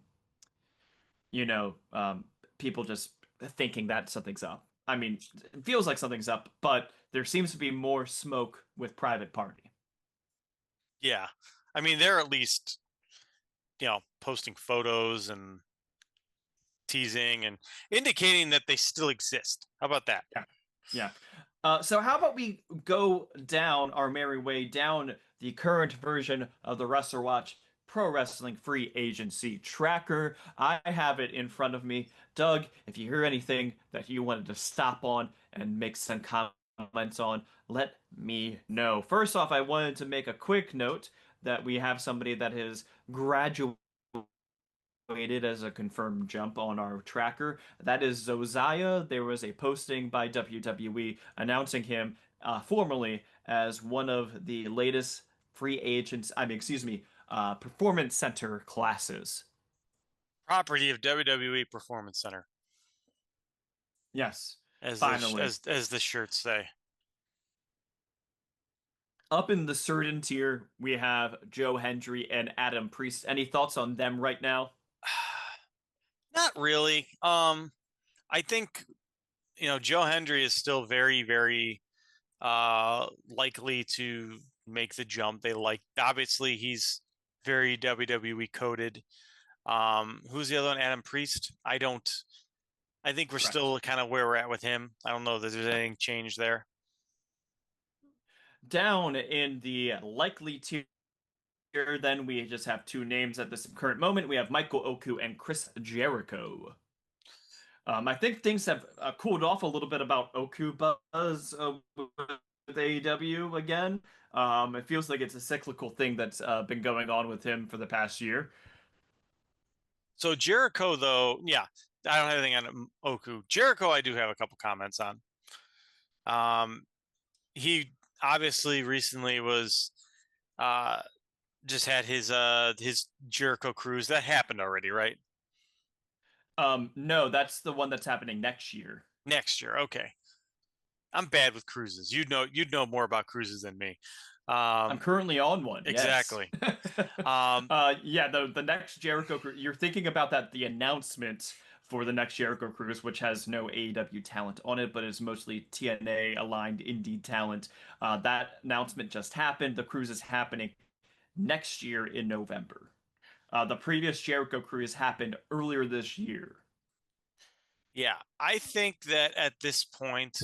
you know, people just thinking that something's up. I mean, it feels like something's up, but there seems to be more smoke with Private Party. Yeah, I mean they're at least posting photos and teasing and indicating that they still exist. How about that? Yeah. Yeah. So how about we go down our merry way down the current version of the WrestleWatch Pro Wrestling Free Agency Tracker. I have it in front of me. Doug, if you hear anything that you wanted to stop on and make some comments on, let me know. First off, I wanted to make a quick note that we have somebody that has graduated as a confirmed jump on our tracker. That is Zosiah. There was a posting by WWE announcing him formally as one of the latest free agents. I mean, excuse me, Performance Center classes. Property of WWE Performance Center, Yes, as finally. as the shirts say. Up in the certain tier, we have Joe Hendry and Adam Priest. Any thoughts on them right now? Not really. I think Joe Hendry is still very, very likely to make the jump. Obviously he's very WWE coded. Who's the other one? Adam Priest. I think we're Correct. still kind of where we're at with him. I don't know that there's anything changed there. Down in the likely tier, then we just have two names at this current moment. We have Michael Oku and Chris Jericho. I think things have cooled off a little bit about Oku buzz with AEW again. It feels like it's a cyclical thing that's been going on with him for the past year. So Jericho, though, yeah, I don't have anything on Oku. Jericho, I do have a couple comments on. He obviously recently was uh just had his Jericho cruise that happened already, right? No, that's the one that's happening next year. Next year, okay. I'm bad with cruises. You'd know more about cruises than me. I'm Um, currently on one. Yes. exactly. Um, Yeah, the next Jericho cruise. You're thinking about that the announcement for the next Jericho cruise, which has no AEW talent on it, but is mostly TNA aligned indie talent. That announcement just happened. The cruise is happening next year in November. The previous Jericho cruise happened earlier this year. yeah, I think that at this point,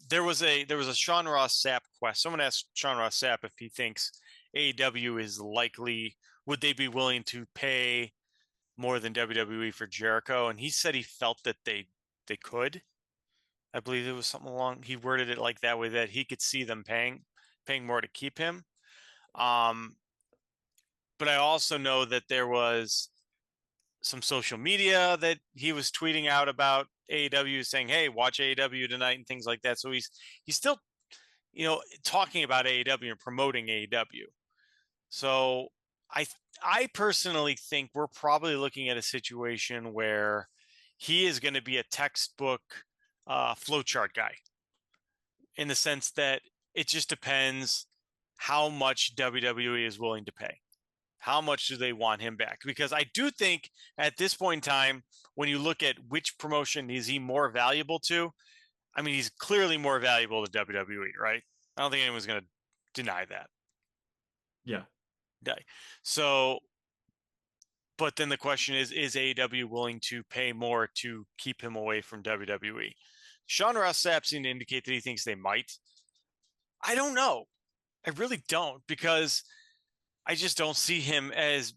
there was a Sean Ross Sapp quest. Someone asked Sean Ross Sapp if he thinks AEW is likely. Would they be willing to pay more than WWE for Jericho, and he said he felt that they could. I believe it was something along. He worded it like that way that he could see them paying more to keep him. Um, but I also know that there was some social media that he was tweeting out about AEW, saying, "Hey, watch AEW tonight" and things like that. So he's still talking about AEW and promoting AEW. So I I personally think we're probably looking at a situation where he is going to be a textbook flowchart guy, in the sense that it just depends how much WWE is willing to pay. How much do they want him back? Because I do think at this point in time, when you look at which promotion is he more valuable to, I mean, he's clearly more valuable to WWE, right? I don't think anyone's going to deny that. Yeah. Okay. So, but then the question is AEW willing to pay more to keep him away from WWE? Sean Ross Sapp seemed to indicate that he thinks they might. I don't know. I really don't, because I just don't see him as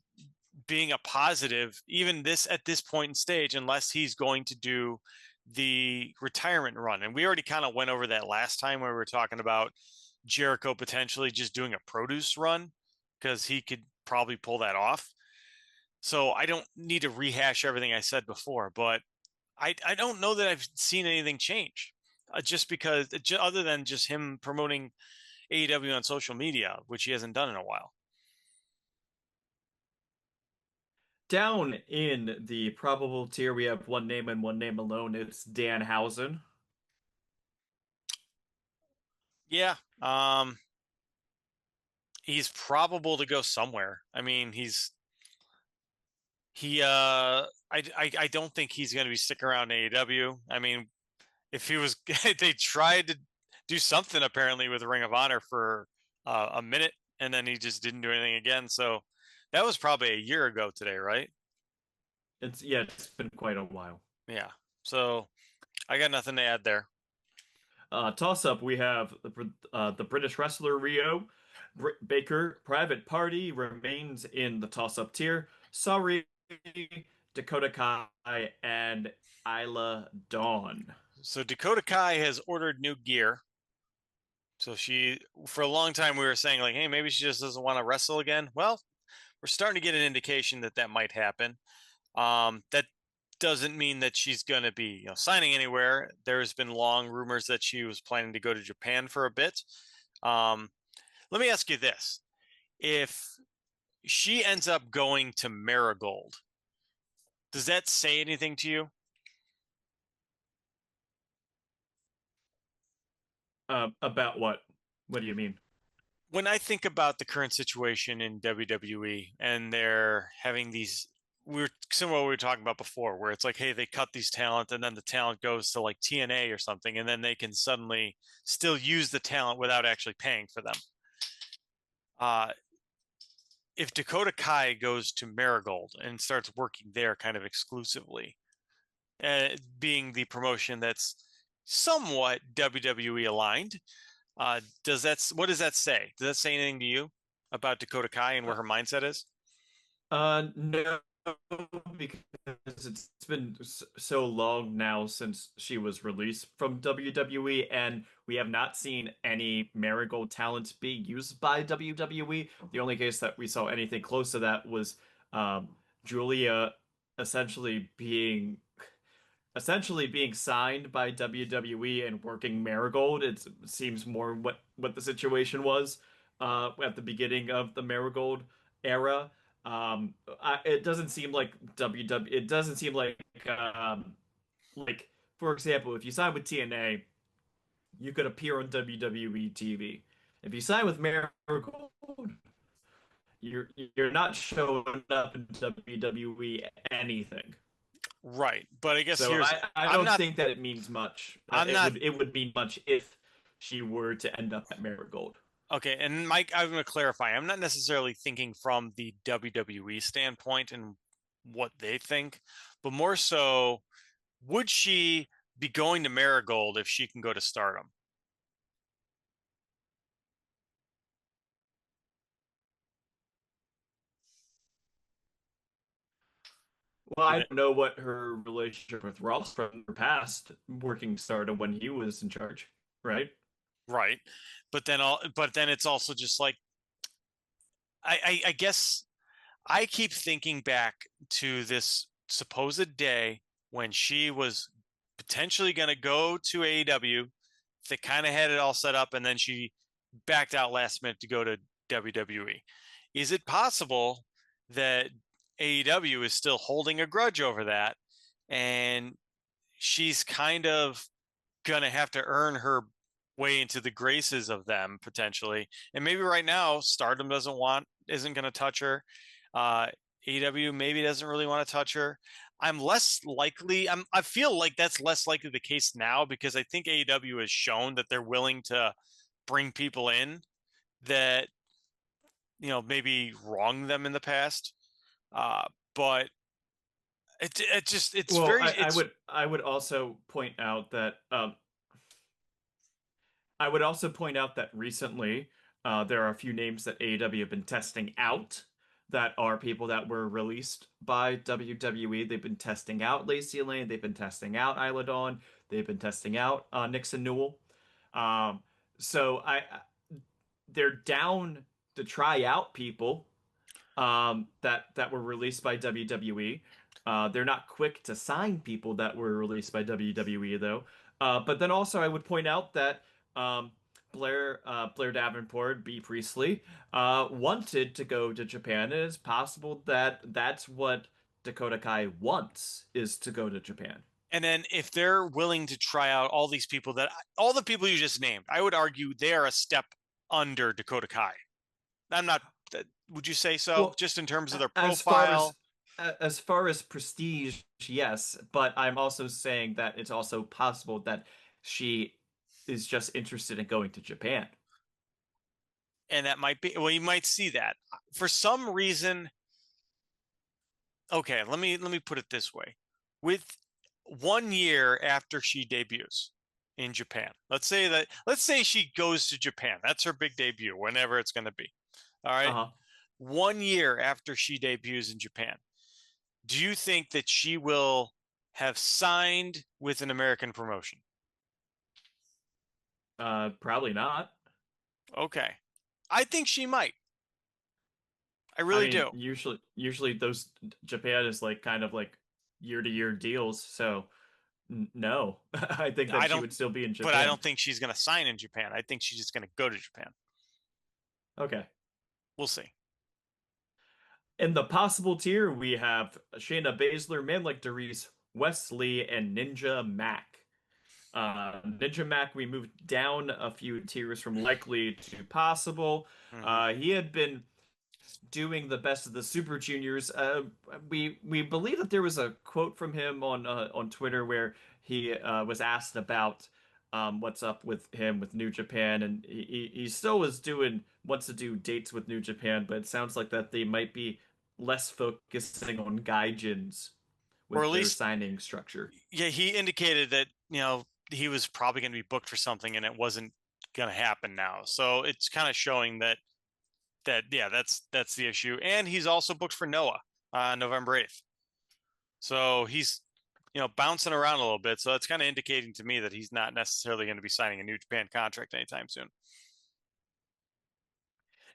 being a positive, even at this point in stage, unless he's going to do the retirement run. And we already kind of went over that last time when we were talking about Jericho potentially just doing a produce run, because he could probably pull that off. So I don't need to rehash everything I said before, but I don't know that I've seen anything change. Just because, other than just him promoting AEW on social media, which he hasn't done in a while. Down in the probable tier, we have one name and one name alone. It's Danhausen. Yeah, he's probable to go somewhere. I mean, I don't think he's going to be sticking around AEW. I mean, if he was, they tried to do something apparently with Ring of Honor for a minute, and then he just didn't do anything again. So that was probably a year ago today, right? It's been quite a while. Yeah. So I got nothing to add there. Toss up, we have the British wrestler Rio. Baker, Private Party remains in the toss up tier. Sareee, Dakota Kai, and Isla Dawn. So Dakota Kai has ordered new gear. So for a long time, we were saying like, hey, maybe she just doesn't want to wrestle again. Well, we're starting to get an indication that that might happen. That doesn't mean that she's going to be signing anywhere. There's been long rumors that she was planning to go to Japan for a bit. Um, let me ask you this: if she ends up going to Marigold, does that say anything to you? About what? What do you mean? When I think about the current situation in WWE, and they're having these, we're similar to what we were talking about before, where it's like, hey, they cut these talent and then the talent goes to like TNA or something, and then they can suddenly still use the talent without actually paying for them. Uh, if Dakota Kai goes to Marigold and starts working there kind of exclusively, being the promotion that's somewhat WWE aligned, what does that say? Does that say anything to you about Dakota Kai and where Uh, her mindset is? no, because it's been so long now since she was released from WWE, and we have not seen any Marigold talent be used by WWE. The only case that we saw anything close to that was Julia essentially being signed by WWE and working Marigold. It seems more what the situation was at the beginning of the Marigold era. It doesn't seem like WWE. It doesn't seem like for example, if you sign with TNA, you could appear on WWE TV. If you sign with Marigold, you're not showing up in WWE anything. Right. But I guess So here's I I'm don't not think that it means much. I'm not It would mean much if she were to end up at Marigold. okay, and Mike, I'm going to clarify. I'm not necessarily thinking from the WWE standpoint and what they think, but more so, would she be going to Marigold if she can go to Stardom? Well, You I know, don't know what her relationship with Ross from her past working Stardom when he was in charge, right? right? But then it's also just like I guess I keep thinking back to this supposed day when she was potentially going to go to AEW. They kind of had it all set up, and then she backed out last minute to go to WWE. Is it possible that AEW is still holding a grudge over that, and she's kind of going to have to earn her way into the graces of them potentially? And maybe right now, Stardom isn't going to touch her. AEW maybe doesn't really want to touch her. I feel like that's less likely the case now because I think AEW has shown that they're willing to bring people in that, maybe wronged them in the past. Uh, but it just, Well, I would also point out that I would also point out that recently there are a few names that AEW have been testing out that are people that were released by WWE. They've been testing out Lacey Lane, they've been testing out Isla Dawn, they've been testing out Nixon Newell. Um, so they're down to try out people that were released by WWE. They're not quick to sign people that were released by WWE though. But then also I would point out that um, Blair Davenport, B. Priestley, wanted to go to Japan. And it's possible that that's what Dakota Kai wants is to go to Japan. And then if they're willing to try out all the people you just named, I would argue they are a step under Dakota Kai. I'm not. Would you say so? Well, Just in terms of their as far profile, as far as prestige, yes, but I'm also saying that it's also possible that she is just interested in going to Japan. and that might be. Well, you might see that for some reason. Okay, let me put it this way: with 1 year after she debuts in Japan, let's say she goes to Japan. That's her big debut, whenever it's going to be. All right. Uh-huh. 1 year after she debuts in Japan, do you think that she will have signed with an American promotion? Probably not. Okay. I think she might. I I really mean, do. usually those Japan is like kind of like year to year deals, so no. I think that I she don't, would still be in but I Japan. don't think she's going to sign in Japan. I think she's just going to go to Japan. Okay. We'll see. In the possible tier, we have Shayna Baszler, Man Like Doris, Wes Lee, and Ninja Mac. Ninja Mac, we moved down a few tiers from likely to possible. Mm-hmm. He had been doing the best of the Super Juniors. We believe that there was a quote from him on Twitter where he was asked about what's up with him with New Japan, and he still was doing wants to do dates with New Japan, but it sounds like that they might be less focusing on gaijins Or with at their least, signing structure. yeah, he indicated that, he was probably going to be booked for something and it wasn't going to happen now. So it's kind of showing yeah, that's the issue. And he's also booked for Noah on November 8th. So he's, bouncing around a little bit. So that's kind of indicating to me that he's not necessarily going to be signing a New Japan contract anytime soon.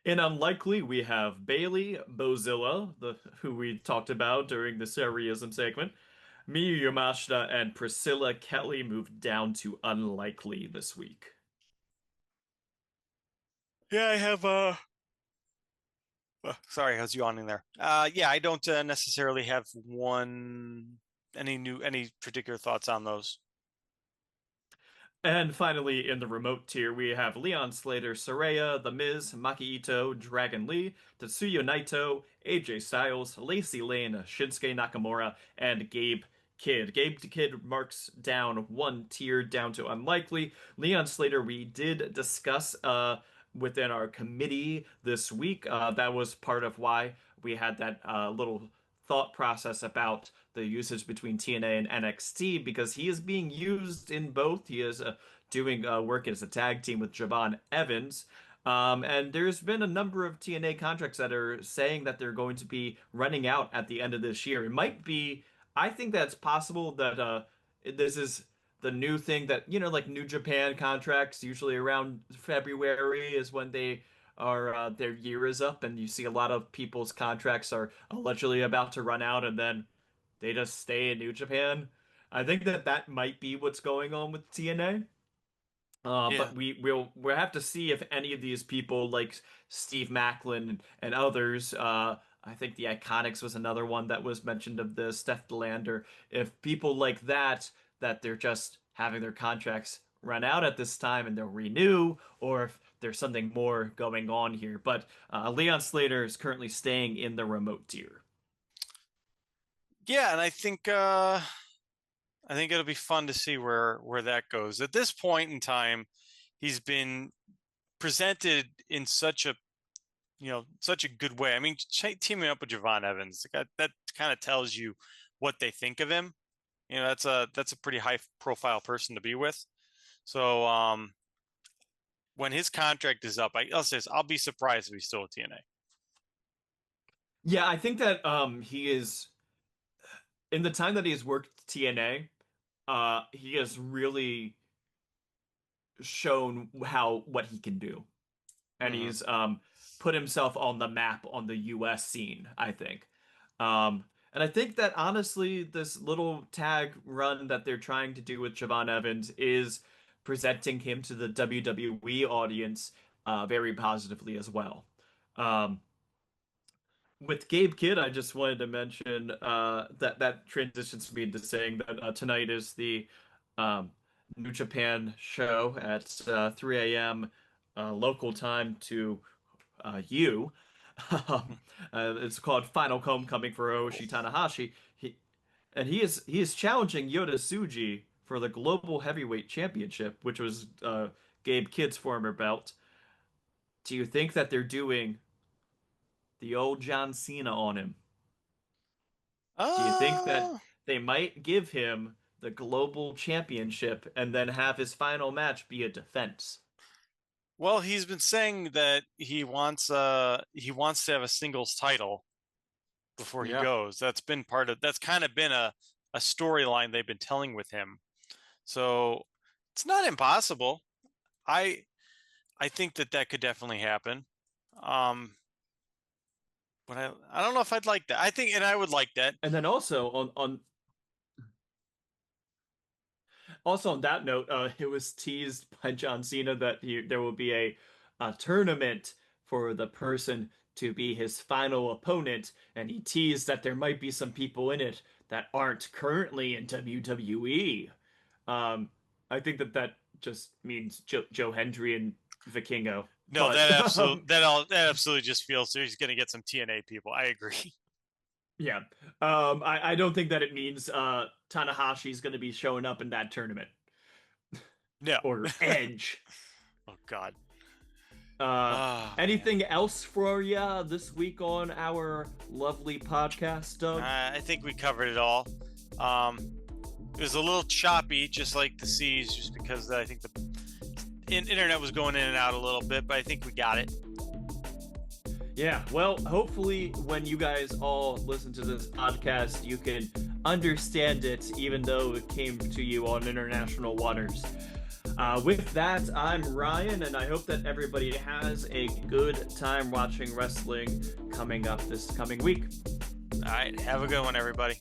In unlikely, we have Bailey, Bozilla, who we talked about during the Sareeism segment. Miyu Yamashita and Priscilla Kelly moved down to unlikely this week. Yeah, I have sorry, I was yawning there. Yeah, I don't necessarily have any particular thoughts on those. And finally, in the remote tier, we have Leon Slater, Saraya, The Miz, Maki Ito, Dragon Lee, Tetsuya Naito, AJ Styles, Lacey Lane, Shinsuke Nakamura, and Gabe Kidd. Gabe Kidd marks down one tier down to unlikely. Leon Slater, we did discuss within our committee this week. That was part of why we had that little thought process about the usage between TNA and NXT because he is being used in both. He is doing work as a tag team with Javon Evans. And there's been a number of TNA contracts that are saying that they're going to be running out at the end of this year. It might be, I think that's possible that this is the new thing that, like New Japan contracts, usually around February is when they are their year is up, and you see a lot of people's contracts are allegedly about to run out, and then they just stay in New Japan. I think that that might be what's going on with TNA. Yeah. But we'll have to see if any of these people like Steve Macklin and others. I think the Iconics was another one that was mentioned of the Steph Delander. If people like that they're just having their contracts run out at this time and they'll renew, or if there's something more going on here. But Leon Slater is currently staying in the remote tier. Yeah, and I think it'll be fun to see where that goes. At this point in time, he's been presented in such a good way. I mean, teaming up with Javon Evans, that kind of tells you what they think of him. That's a pretty high profile person to be with. So when his contract is up, I'll say this, I'll be surprised if he's still with TNA. Yeah, I think that he is in the time that he has worked TNA, he has really shown what he can do, and Hmm. he's put himself on the map on the US scene, I think. And I think that honestly, this little tag run that they're trying to do with Javon Evans is presenting him to the WWE audience very positively as well. Um, with Gabe Kidd, I just wanted to mention that transitions me into saying that tonight is the um, New Japan show at 3 a.m. Local time to you. It's called Final Homecoming for Hiroshi Tanahashi. He is challenging Yota Tsuji for the Global Heavyweight Championship, which was Gabe Kidd's former belt. Do you think that they're doing the old John Cena on him? Do you think that Uh, they might give him the global championship and then have his final match be a defense? well, he's been saying that he wants to have a singles title before he Yeah. goes. That's kind of been a storyline they've been telling with him. So it's not impossible. I I think that could definitely happen. Um, but I don't know if I'd like that. I think, and I would like that. And then also on that note, it was teased by John Cena that there will be a tournament for the person to be his final opponent, and he teased that there might be some people in it that aren't currently in WWE. Um, I think that just means Joe Hendry and Vikingo, No, but that absolutely just feels so he's going to get some TNA people. I agree. yeah, I don't think that it means Tanahashi's going to be showing up in that tournament No. or Edge. Oh God. Uh, Oh man. anything else for you this week on our lovely podcast, Doug? I think we covered it all. Um, it was a little choppy, just like the seas, just because I think the internet was going in and out a little bit, but I think we got it. Yeah, well, hopefully when you guys all listen to this podcast, you can understand it, even though it came to you on international waters. With that, I'm Ryan, and I hope that everybody has a good time watching wrestling coming up this coming week. All right. Have a good one, everybody.